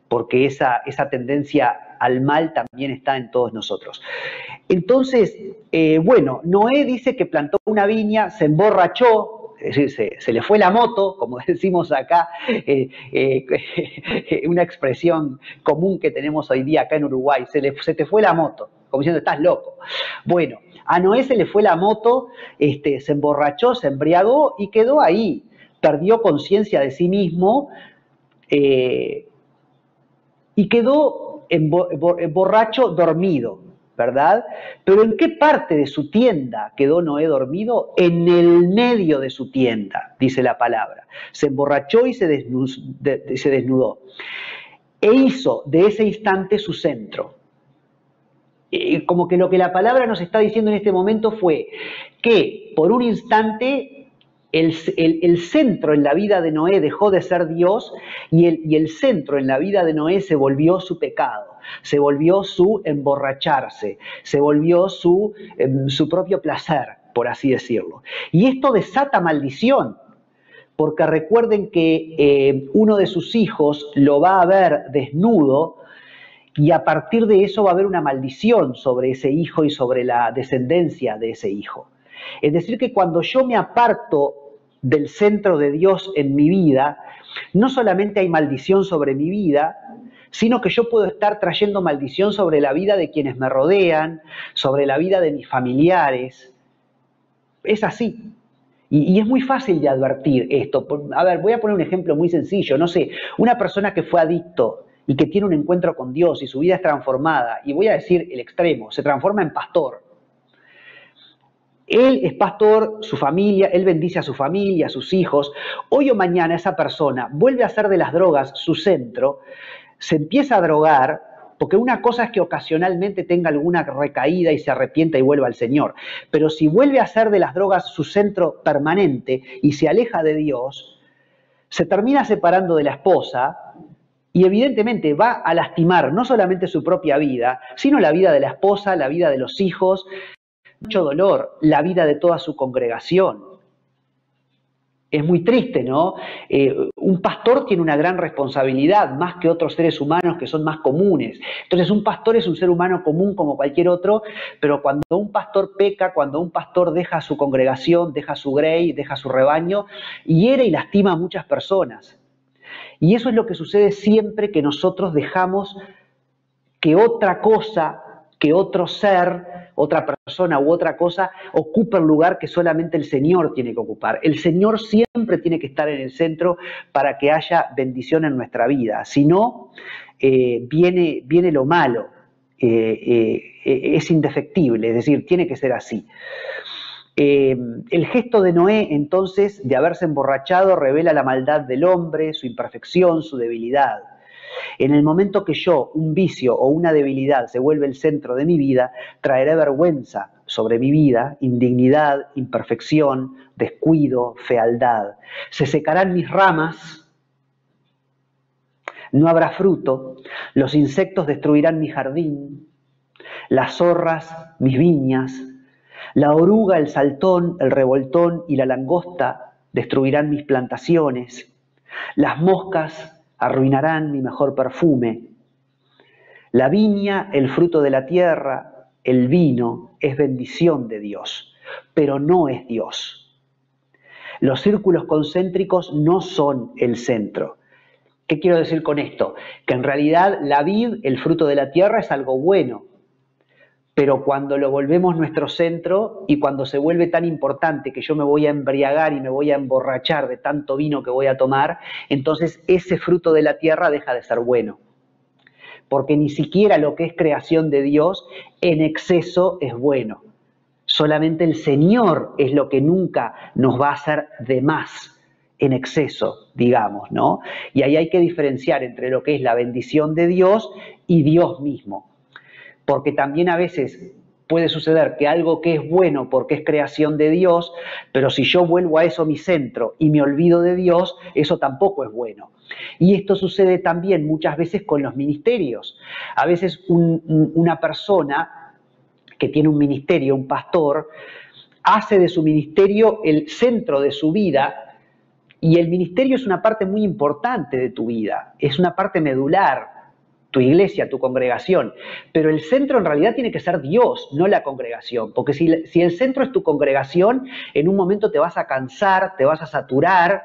porque esa tendencia al mal también está en todos nosotros. Entonces, bueno, Noé dice que plantó una viña, se emborrachó, es decir, se le fue la moto, como decimos acá, una expresión común que tenemos hoy día acá en Uruguay, se te fue la moto, como diciendo, estás loco. Bueno, a Noé se le fue la moto, se emborrachó, se embriagó y quedó ahí, perdió conciencia de sí mismo y quedó borracho, dormido, ¿verdad? Pero ¿en qué parte de su tienda quedó Noé dormido? En el medio de su tienda, dice la palabra. Se emborrachó y se desnudó. E hizo de ese instante su centro. Como que lo que la palabra nos está diciendo en este momento fue que por un instante el centro en la vida de Noé dejó de ser Dios y el centro en la vida de Noé se volvió su pecado, se volvió su emborracharse, se volvió su propio placer, por así decirlo. Y esto desata maldición, porque recuerden que uno de sus hijos lo va a ver desnudo y a partir de eso va a haber una maldición sobre ese hijo y sobre la descendencia de ese hijo. Es decir, que cuando yo me aparto del centro de Dios en mi vida, no solamente hay maldición sobre mi vida, sino que yo puedo estar trayendo maldición sobre la vida de quienes me rodean, sobre la vida de mis familiares. Es así. Y es muy fácil de advertir esto. A ver, voy a poner un ejemplo muy sencillo. No sé, una persona que fue adicto y que tiene un encuentro con Dios y su vida es transformada, y voy a decir el extremo, se transforma en pastor. Él es pastor, su familia, él bendice a su familia, a sus hijos. Hoy o mañana esa persona vuelve a hacer de las drogas su centro, se empieza a drogar, porque una cosa es que ocasionalmente tenga alguna recaída y se arrepienta y vuelva al Señor, pero si vuelve a hacer de las drogas su centro permanente y se aleja de Dios, se termina separando de la esposa y evidentemente va a lastimar no solamente su propia vida, sino la vida de la esposa, la vida de los hijos, mucho dolor, la vida de toda su congregación. Es muy triste, ¿no? Un pastor tiene una gran responsabilidad, más que otros seres humanos que son más comunes. Entonces, un pastor es un ser humano común como cualquier otro, pero cuando un pastor peca, cuando un pastor deja su congregación, deja su grey, deja su rebaño, hiere y lastima a muchas personas. Y eso es lo que sucede siempre que nosotros dejamos que otra cosa, que otro ser, otra persona u otra cosa ocupe el lugar que solamente el Señor tiene que ocupar. El Señor siempre tiene que estar en el centro para que haya bendición en nuestra vida. Si no, viene lo malo. Es indefectible, es decir, tiene que ser así. El gesto de Noé, entonces, de haberse emborrachado, revela la maldad del hombre, su imperfección, su debilidad. En el momento que yo, un vicio o una debilidad se vuelve el centro de mi vida, traeré vergüenza sobre mi vida, indignidad, imperfección, descuido, fealdad. Se secarán mis ramas, no habrá fruto, los insectos destruirán mi jardín, las zorras mis viñas, la oruga, el saltón, el revoltón y la langosta destruirán mis plantaciones. Las moscas arruinarán mi mejor perfume. La viña, el fruto de la tierra, el vino, es bendición de Dios, pero no es Dios. Los círculos concéntricos no son el centro. ¿Qué quiero decir con esto? Que en realidad la vid, el fruto de la tierra, es algo bueno. Pero cuando lo volvemos nuestro centro y cuando se vuelve tan importante que yo me voy a embriagar y me voy a emborrachar de tanto vino que voy a tomar, entonces ese fruto de la tierra deja de ser bueno. Porque ni siquiera lo que es creación de Dios en exceso es bueno. Solamente el Señor es lo que nunca nos va a hacer de más en exceso, digamos, ¿no? Y ahí hay que diferenciar entre lo que es la bendición de Dios y Dios mismo. Porque también a veces puede suceder que algo que es bueno porque es creación de Dios, pero si yo vuelvo a eso mi centro y me olvido de Dios, eso tampoco es bueno. Y esto sucede también muchas veces con los ministerios. A veces una persona que tiene un ministerio, un pastor, hace de su ministerio el centro de su vida. Y el ministerio es una parte muy importante de tu vida, es una parte medular, tu iglesia, tu congregación, pero el centro en realidad tiene que ser Dios, no la congregación, porque si el centro es tu congregación, en un momento te vas a cansar, te vas a saturar,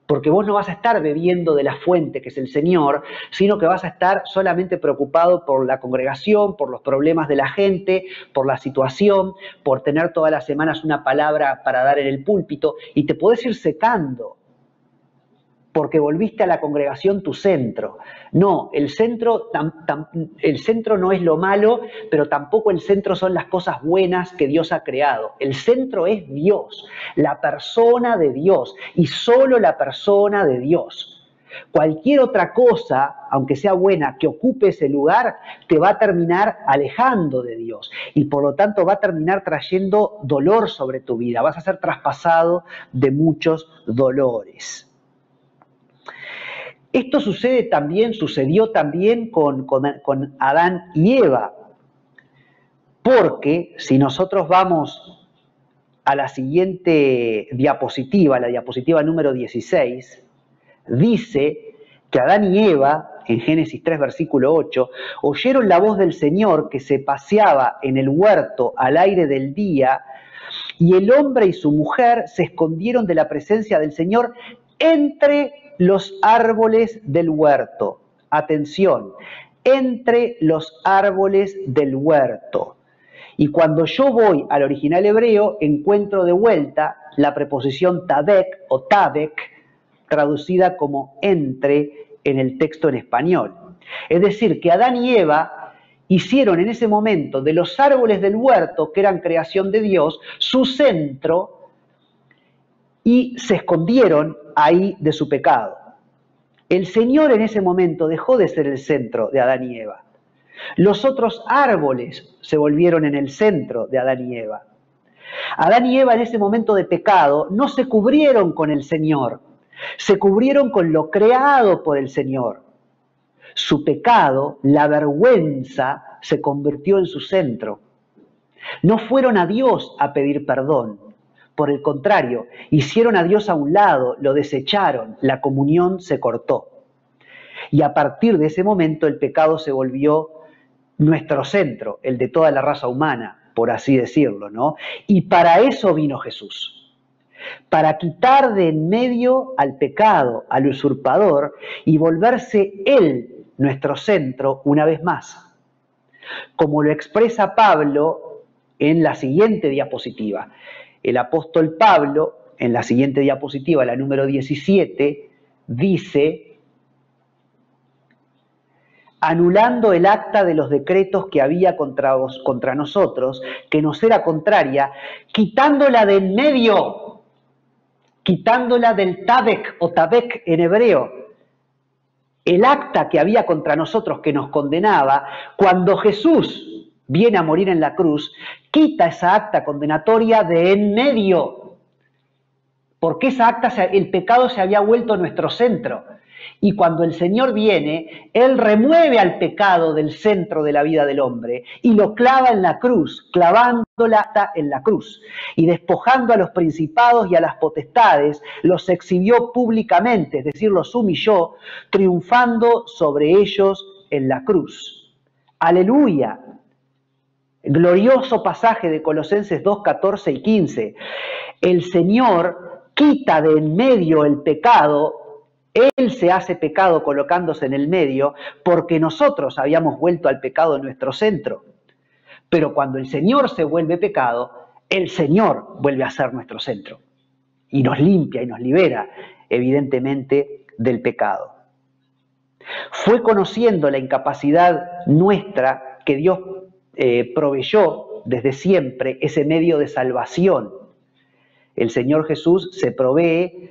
porque vos no vas a estar bebiendo de la fuente que es el Señor, sino que vas a estar solamente preocupado por la congregación, por los problemas de la gente, por la situación, por tener todas las semanas una palabra para dar en el púlpito, y te podés ir secando, porque volviste a la congregación tu centro. No, el centro no es lo malo, pero tampoco el centro son las cosas buenas que Dios ha creado. El centro es Dios, la persona de Dios, y solo la persona de Dios. Cualquier otra cosa, aunque sea buena, que ocupe ese lugar, te va a terminar alejando de Dios, y por lo tanto va a terminar trayendo dolor sobre tu vida, vas a ser traspasado de muchos dolores. Esto sucedió también con Adán y Eva, porque si nosotros vamos a la siguiente diapositiva, la diapositiva número 16, dice que Adán y Eva, en Génesis 3, versículo 8, oyeron la voz del Señor que se paseaba en el huerto al aire del día, y el hombre y su mujer se escondieron de la presencia del Señor entre los árboles del huerto. Atención, entre los árboles del huerto. Y cuando yo voy al original hebreo, encuentro de vuelta la preposición tabek o tabek, traducida como entre en el texto en español. Es decir, que Adán y Eva hicieron en ese momento de los árboles del huerto, que eran creación de Dios, su centro, y se escondieron ahí de su pecado. El Señor en ese momento dejó de ser el centro de Adán y Eva. Los otros árboles se volvieron en el centro de Adán y Eva. Adán y Eva en ese momento de pecado no se cubrieron con el Señor, se cubrieron con lo creado por el Señor. Su pecado, la vergüenza, se convirtió en su centro. No fueron a Dios a pedir perdón. Por el contrario, hicieron a Dios a un lado, lo desecharon, la comunión se cortó. Y a partir de ese momento el pecado se volvió nuestro centro, el de toda la raza humana, por así decirlo, ¿no? Y para eso vino Jesús, para quitar de en medio al pecado, al usurpador, y volverse Él nuestro centro una vez más. Como lo expresa Pablo en la siguiente diapositiva. El apóstol Pablo, en la siguiente diapositiva, la número 17, dice: anulando el acta de los decretos que había contra nosotros, que nos era contraria, quitándola de en medio, quitándola del tabek o tabek en hebreo, el acta que había contra nosotros que nos condenaba, cuando Jesús viene a morir en la cruz, quita esa acta condenatoria de en medio, porque esa acta, el pecado se había vuelto nuestro centro. Y cuando el Señor viene, Él remueve al pecado del centro de la vida del hombre y lo clava en la cruz, clavando la acta en la cruz. Y despojando a los principados y a las potestades, los exhibió públicamente, es decir, los humilló, triunfando sobre ellos en la cruz. ¡Aleluya! Glorioso pasaje de Colosenses 2, 14 y 15. El Señor quita de en medio el pecado. Él se hace pecado colocándose en el medio porque nosotros habíamos vuelto al pecado en nuestro centro. Pero cuando el Señor se vuelve pecado, el Señor vuelve a ser nuestro centro y nos limpia y nos libera, evidentemente, del pecado. Fue conociendo la incapacidad nuestra que Dios proveyó desde siempre ese medio de salvación. El Señor Jesús se provee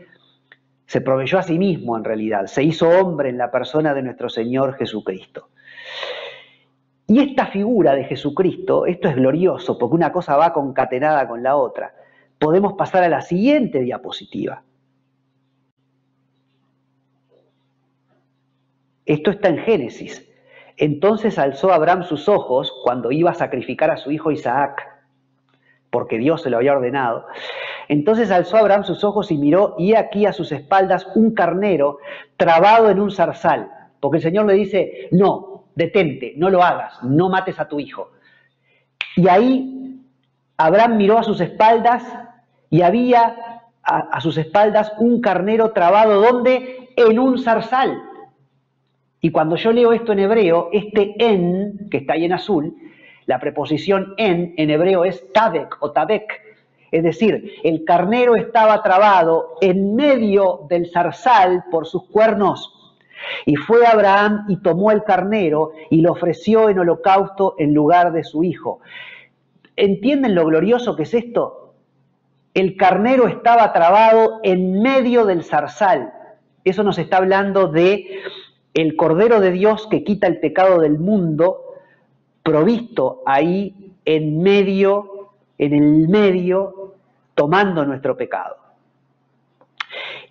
Se proveyó a sí mismo en realidad, se hizo hombre en la persona de nuestro Señor Jesucristo. Y esta figura de Jesucristo, esto es glorioso porque una cosa va concatenada con la otra. Podemos pasar a la siguiente diapositiva. Esto está en Génesis. Entonces alzó Abraham sus ojos cuando iba a sacrificar a su hijo Isaac, porque Dios se lo había ordenado. Entonces alzó Abraham sus ojos y miró, y aquí a sus espaldas un carnero trabado en un zarzal, porque el Señor le dice, no, detente, no lo hagas, no mates a tu hijo. Y ahí Abraham miró a sus espaldas y había a sus espaldas un carnero trabado, ¿dónde? En un zarzal. Y cuando yo leo esto en hebreo, este en, que está ahí en azul, la preposición en hebreo es tabek o tabek. Es decir, el carnero estaba trabado en medio del zarzal por sus cuernos. Y fue Abraham y tomó el carnero y lo ofreció en holocausto en lugar de su hijo. ¿Entienden lo glorioso que es esto? El carnero estaba trabado en medio del zarzal. Eso nos está hablando de el Cordero de Dios que quita el pecado del mundo, provisto ahí en el medio, tomando nuestro pecado.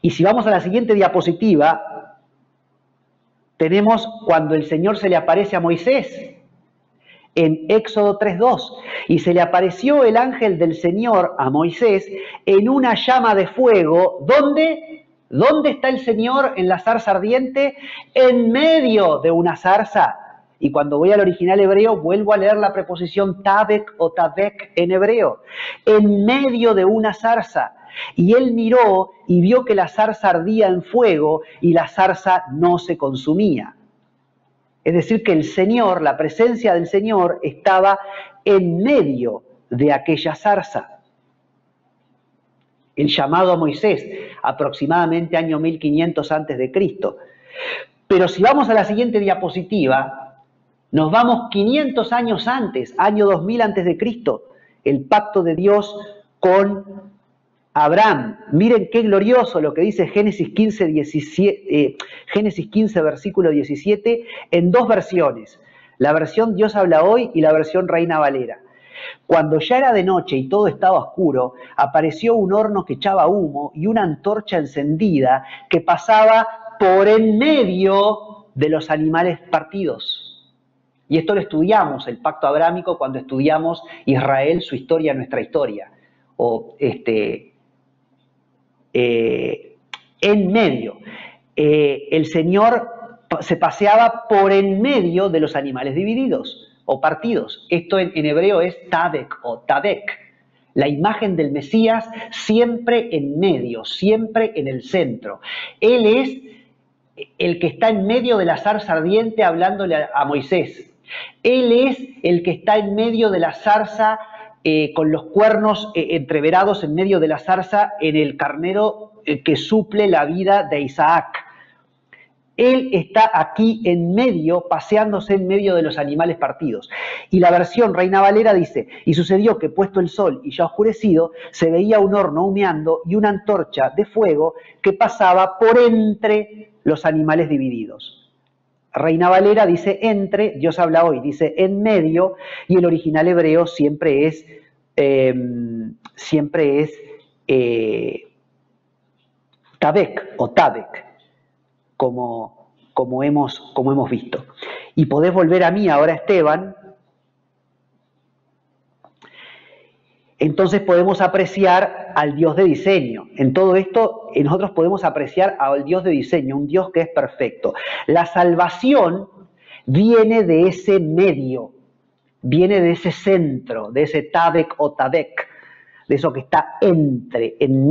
Y si vamos a la siguiente diapositiva, tenemos cuando el Señor se le aparece a Moisés, en Éxodo 3:2, y se le apareció el ángel del Señor a Moisés en una llama de fuego. ¿Dónde? ¿Dónde está el Señor en la zarza ardiente? En medio de una zarza. Y cuando voy al original hebreo, vuelvo a leer la preposición tabek o tabek en hebreo. En medio de una zarza. Y él miró y vio que la zarza ardía en fuego y la zarza no se consumía. Es decir, que el Señor, la presencia del Señor, estaba en medio de aquella zarza. El llamado a Moisés, aproximadamente año 1500 antes de Cristo. Pero si vamos a la siguiente diapositiva, nos vamos 500 años antes, año 2000 antes de Cristo, el pacto de Dios con Abraham. Miren qué glorioso lo que dice Génesis 15, versículo 17, en dos versiones. La versión Dios habla hoy y la versión Reina Valera. Cuando ya era de noche y todo estaba oscuro, apareció un horno que echaba humo y una antorcha encendida que pasaba por en medio de los animales partidos. Y esto lo estudiamos, el pacto abrámico, cuando estudiamos Israel, su historia, nuestra historia. O en medio. El Señor se paseaba por en medio de los animales divididos o partidos. Esto en hebreo es tabek o tabek. La imagen del Mesías siempre en medio, siempre en el centro. Él es el que está en medio de la zarza ardiente hablándole a Moisés. Él es el que está en medio de la zarza con los cuernos entreverados en medio de la zarza en el carnero que suple la vida de Isaac. Él está aquí en medio, paseándose en medio de los animales partidos. Y la versión Reina Valera dice, y sucedió que puesto el sol y ya oscurecido, se veía un horno humeando y una antorcha de fuego que pasaba por entre los animales divididos. Reina Valera dice entre, Dios habla hoy, dice en medio, y el original hebreo siempre es tabek o tabek, como hemos visto. Y podés volver a mí ahora, Esteban. Entonces podemos apreciar al Dios de diseño. En todo esto, nosotros podemos apreciar al Dios de diseño, un Dios que es perfecto. La salvación viene de ese medio, viene de ese centro, de ese tabek o tabek, de eso que está en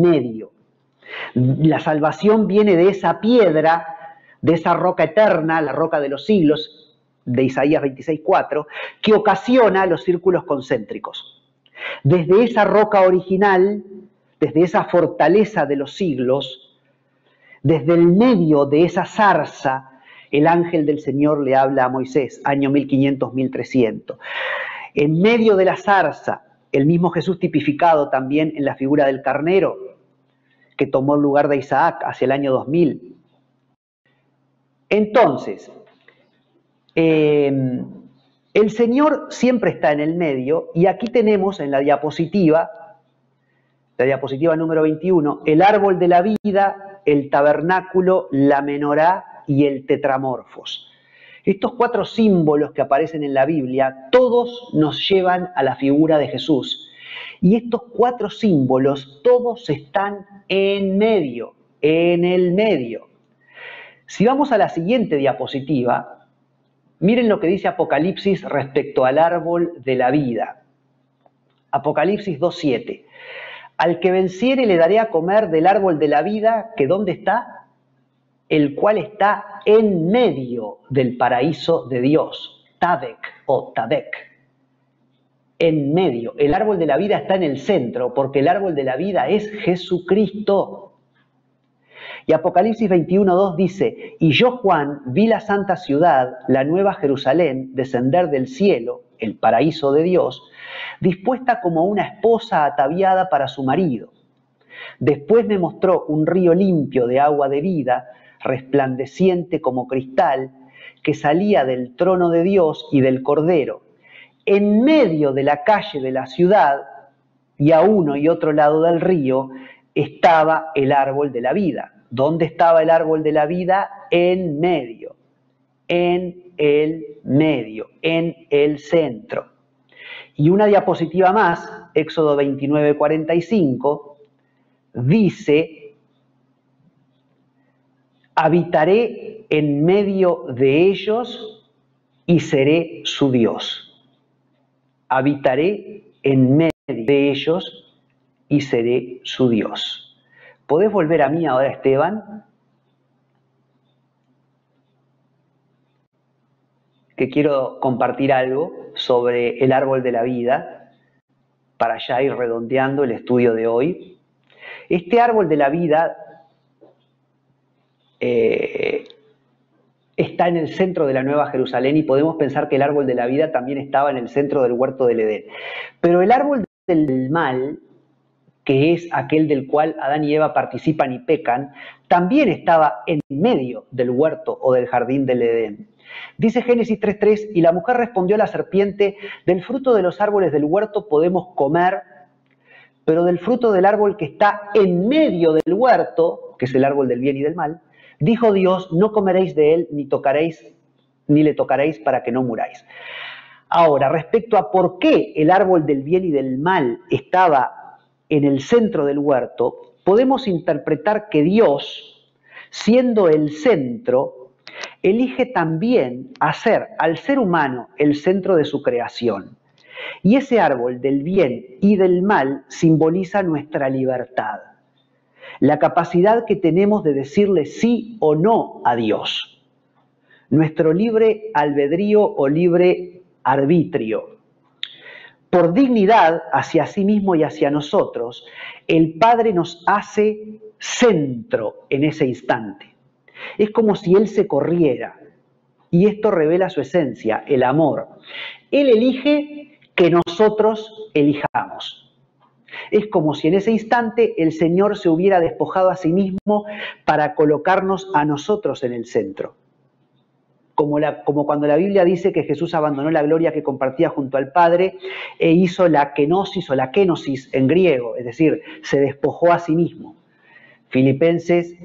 medio. La salvación viene de esa piedra, de esa roca eterna, la roca de los siglos, de Isaías 26:4, que ocasiona los círculos concéntricos. Desde esa roca original, desde esa fortaleza de los siglos, desde el medio de esa zarza, el ángel del Señor le habla a Moisés, año 1500-1300. En medio de la zarza, el mismo Jesús tipificado también en la figura del carnero, que tomó el lugar de Isaac hacia el año 2000. Entonces, el Señor siempre está en el medio, y aquí tenemos en la diapositiva número 21, el árbol de la vida, el tabernáculo, la menorá y el tetramorfos. Estos 4 símbolos que aparecen en la Biblia, todos nos llevan a la figura de Jesús. Y estos 4 símbolos, todos están en medio, en el medio. Si vamos a la siguiente diapositiva, miren lo que dice Apocalipsis respecto al árbol de la vida. Apocalipsis 2:7. Al que venciere le daré a comer del árbol de la vida, que ¿dónde está? El cual está en medio del paraíso de Dios. Tadek o Tadek. En medio. El árbol de la vida está en el centro, porque el árbol de la vida es Jesucristo. Y Apocalipsis 21:2 dice, y yo, Juan, vi la santa ciudad, la nueva Jerusalén, descender del cielo, el paraíso de Dios, dispuesta como una esposa ataviada para su marido. Después me mostró un río limpio de agua de vida, resplandeciente como cristal, que salía del trono de Dios y del Cordero. En medio de la calle de la ciudad, y a uno y otro lado del río, estaba el árbol de la vida. ¿Dónde estaba el árbol de la vida? En medio, en el medio, en el centro. Y una diapositiva más, Éxodo 29:45, dice, habitaré en medio de ellos y seré su Dios. Habitaré en medio de ellos y seré su Dios. ¿Podés volver a mí ahora, Esteban? Que quiero compartir algo sobre el árbol de la vida para ya ir redondeando el estudio de hoy. Este árbol de la vida está en el centro de la Nueva Jerusalén, y podemos pensar que el árbol de la vida también estaba en el centro del huerto del Edén. Pero el árbol del mal, que es aquel del cual Adán y Eva participan y pecan, también estaba en medio del huerto o del jardín del Edén. Dice Génesis 3:3, y la mujer respondió a la serpiente, del fruto de los árboles del huerto podemos comer, pero del fruto del árbol que está en medio del huerto, que es el árbol del bien y del mal, dijo Dios, no comeréis de él, ni le tocaréis para que no muráis. Ahora, respecto a por qué el árbol del bien y del mal estaba en el centro del huerto, podemos interpretar que Dios, siendo el centro, elige también hacer al ser humano el centro de su creación. Y ese árbol del bien y del mal simboliza nuestra libertad, la capacidad que tenemos de decirle sí o no a Dios, nuestro libre albedrío o libre arbitrio. Por dignidad hacia sí mismo y hacia nosotros, el Padre nos hace centro en ese instante. Es como si Él se corriera, y esto revela su esencia, el amor. Él elige que nosotros elijamos. Es como si en ese instante el Señor se hubiera despojado a sí mismo para colocarnos a nosotros en el centro. Como cuando la Biblia dice que Jesús abandonó la gloria que compartía junto al Padre e hizo la kenosis o la kenosis en griego, es decir, se despojó a sí mismo. Filipenses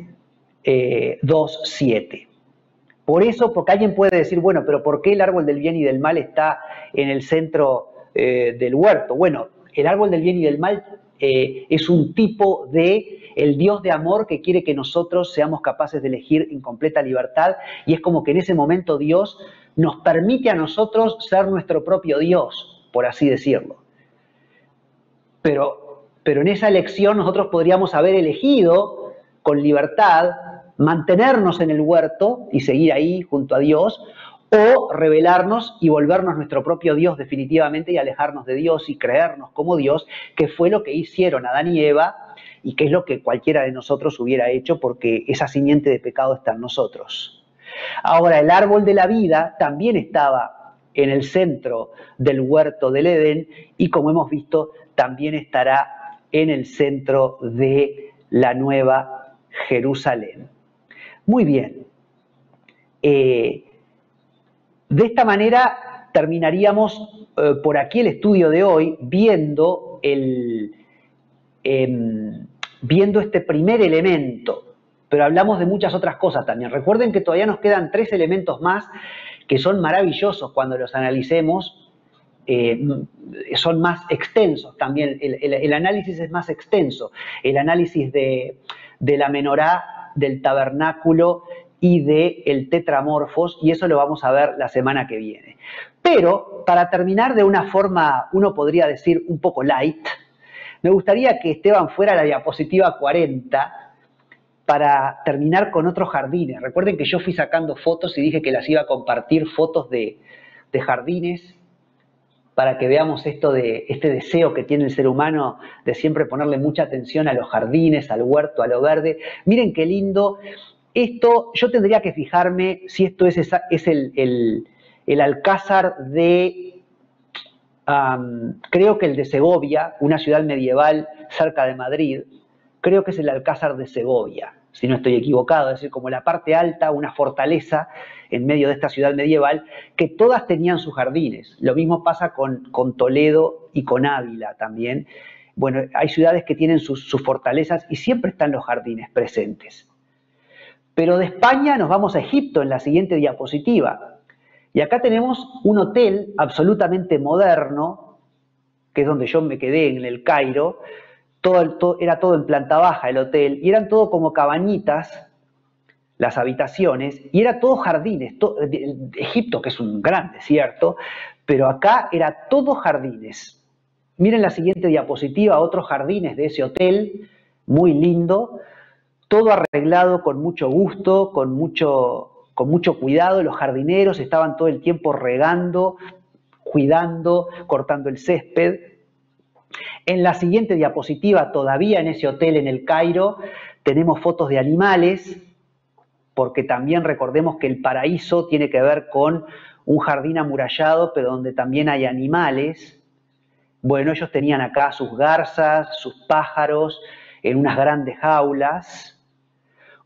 2:7. Por eso, porque alguien puede decir, bueno, pero ¿por qué el árbol del bien y del mal está en el centro del huerto? Bueno, el árbol del bien y del mal es un tipo de el Dios de amor que quiere que nosotros seamos capaces de elegir en completa libertad, y es como que en ese momento Dios nos permite a nosotros ser nuestro propio Dios, por así decirlo. Pero en esa elección nosotros podríamos haber elegido con libertad mantenernos en el huerto y seguir ahí junto a Dios, o rebelarnos y volvernos nuestro propio Dios definitivamente y alejarnos de Dios y creernos como Dios, que fue lo que hicieron Adán y Eva y que es lo que cualquiera de nosotros hubiera hecho, porque esa simiente de pecado está en nosotros. Ahora, el árbol de la vida también estaba en el centro del huerto del Edén, y como hemos visto, también estará en el centro de la nueva Jerusalén. Muy bien. De esta manera terminaríamos por aquí el estudio de hoy viendo este primer elemento, pero hablamos de muchas otras cosas también. Recuerden que todavía nos quedan 3 elementos más que son maravillosos cuando los analicemos, son más extensos también, el análisis es más extenso, el análisis de la menorá, del tabernáculo y del tetramorfos, y eso lo vamos a ver la semana que viene. Pero, para terminar de una forma, uno podría decir un poco light, me gustaría que Esteban fuera a la diapositiva 40 para terminar con otros jardines. Recuerden que yo fui sacando fotos y dije que las iba a compartir, fotos de jardines, para que veamos esto de este deseo que tiene el ser humano de siempre ponerle mucha atención a los jardines, al huerto, a lo verde. Miren qué lindo. Esto, yo tendría que fijarme si esto es el Alcázar de, creo que el de Segovia, una ciudad medieval cerca de Madrid. Creo que es el Alcázar de Segovia, si no estoy equivocado, es decir, como la parte alta, una fortaleza en medio de esta ciudad medieval, que todas tenían sus jardines. Lo mismo pasa con Toledo y con Ávila también. Bueno, hay ciudades que tienen sus fortalezas y siempre están los jardines presentes. Pero de España nos vamos a Egipto en la siguiente diapositiva. Y acá tenemos un hotel absolutamente moderno, que es donde yo me quedé en el Cairo. Era todo en planta baja el hotel, y eran todo como cabañitas, las habitaciones, y era todo jardines. Egipto, que es un gran desierto, pero acá era todo jardines. Miren la siguiente diapositiva, otros jardines de ese hotel, muy lindo, todo arreglado con mucho gusto, con mucho cuidado. Los jardineros estaban todo el tiempo regando, cuidando, cortando el césped. En la siguiente diapositiva, todavía en ese hotel en el Cairo, tenemos fotos de animales, porque también recordemos que el paraíso tiene que ver con un jardín amurallado, pero donde también hay animales. Bueno, ellos tenían acá sus garzas, sus pájaros, en unas grandes jaulas.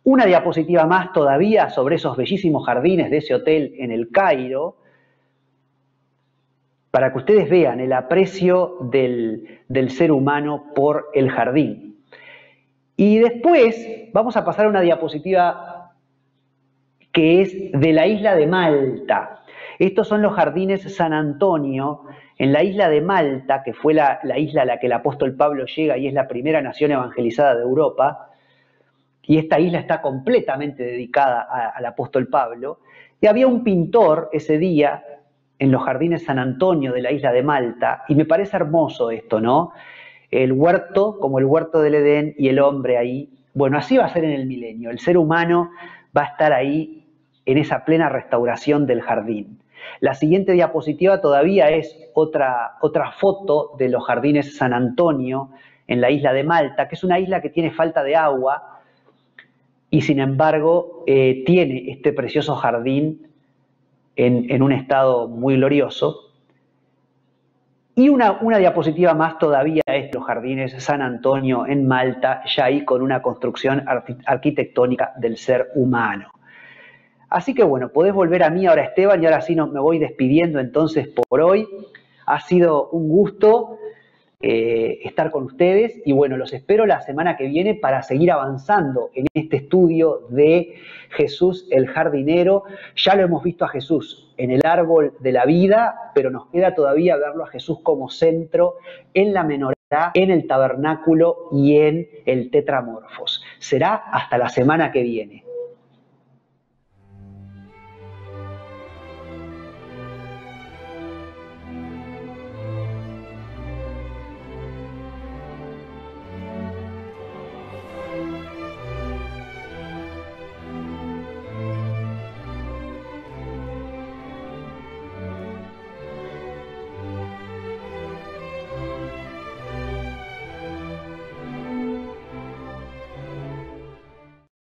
Una diapositiva más todavía sobre esos bellísimos jardines de ese hotel en el Cairo, para que ustedes vean el aprecio del ser humano por el jardín. Y después vamos a pasar a una diapositiva que es de la isla de Malta. Estos son los jardines San Antonio en la isla de Malta, que fue la isla a la que el apóstol Pablo llega y es la primera nación evangelizada de Europa. Y esta isla está completamente dedicada al apóstol Pablo. Y había un pintor ese día en los jardines San Antonio de la isla de Malta, y me parece hermoso esto, ¿no? El huerto, como el huerto del Edén, y el hombre ahí. Bueno, así va a ser en el milenio. El ser humano va a estar ahí en esa plena restauración del jardín. La siguiente diapositiva todavía es otra foto de los jardines San Antonio en la isla de Malta, que es una isla que tiene falta de agua y sin embargo tiene este precioso jardín en un estado muy glorioso. Y una diapositiva más todavía es los jardines San Antonio en Malta, ya ahí con una construcción arquitectónica del ser humano. Así que bueno, podés volver a mí ahora, Esteban, y ahora sí me voy despidiendo entonces por hoy. Ha sido un gusto estar con ustedes y bueno, los espero la semana que viene para seguir avanzando en este estudio de Jesús el jardinero. Ya lo hemos visto a Jesús en el árbol de la vida, pero nos queda todavía verlo a Jesús como centro en la menorá, en el tabernáculo y en el tetramorfos. Será hasta la semana que viene.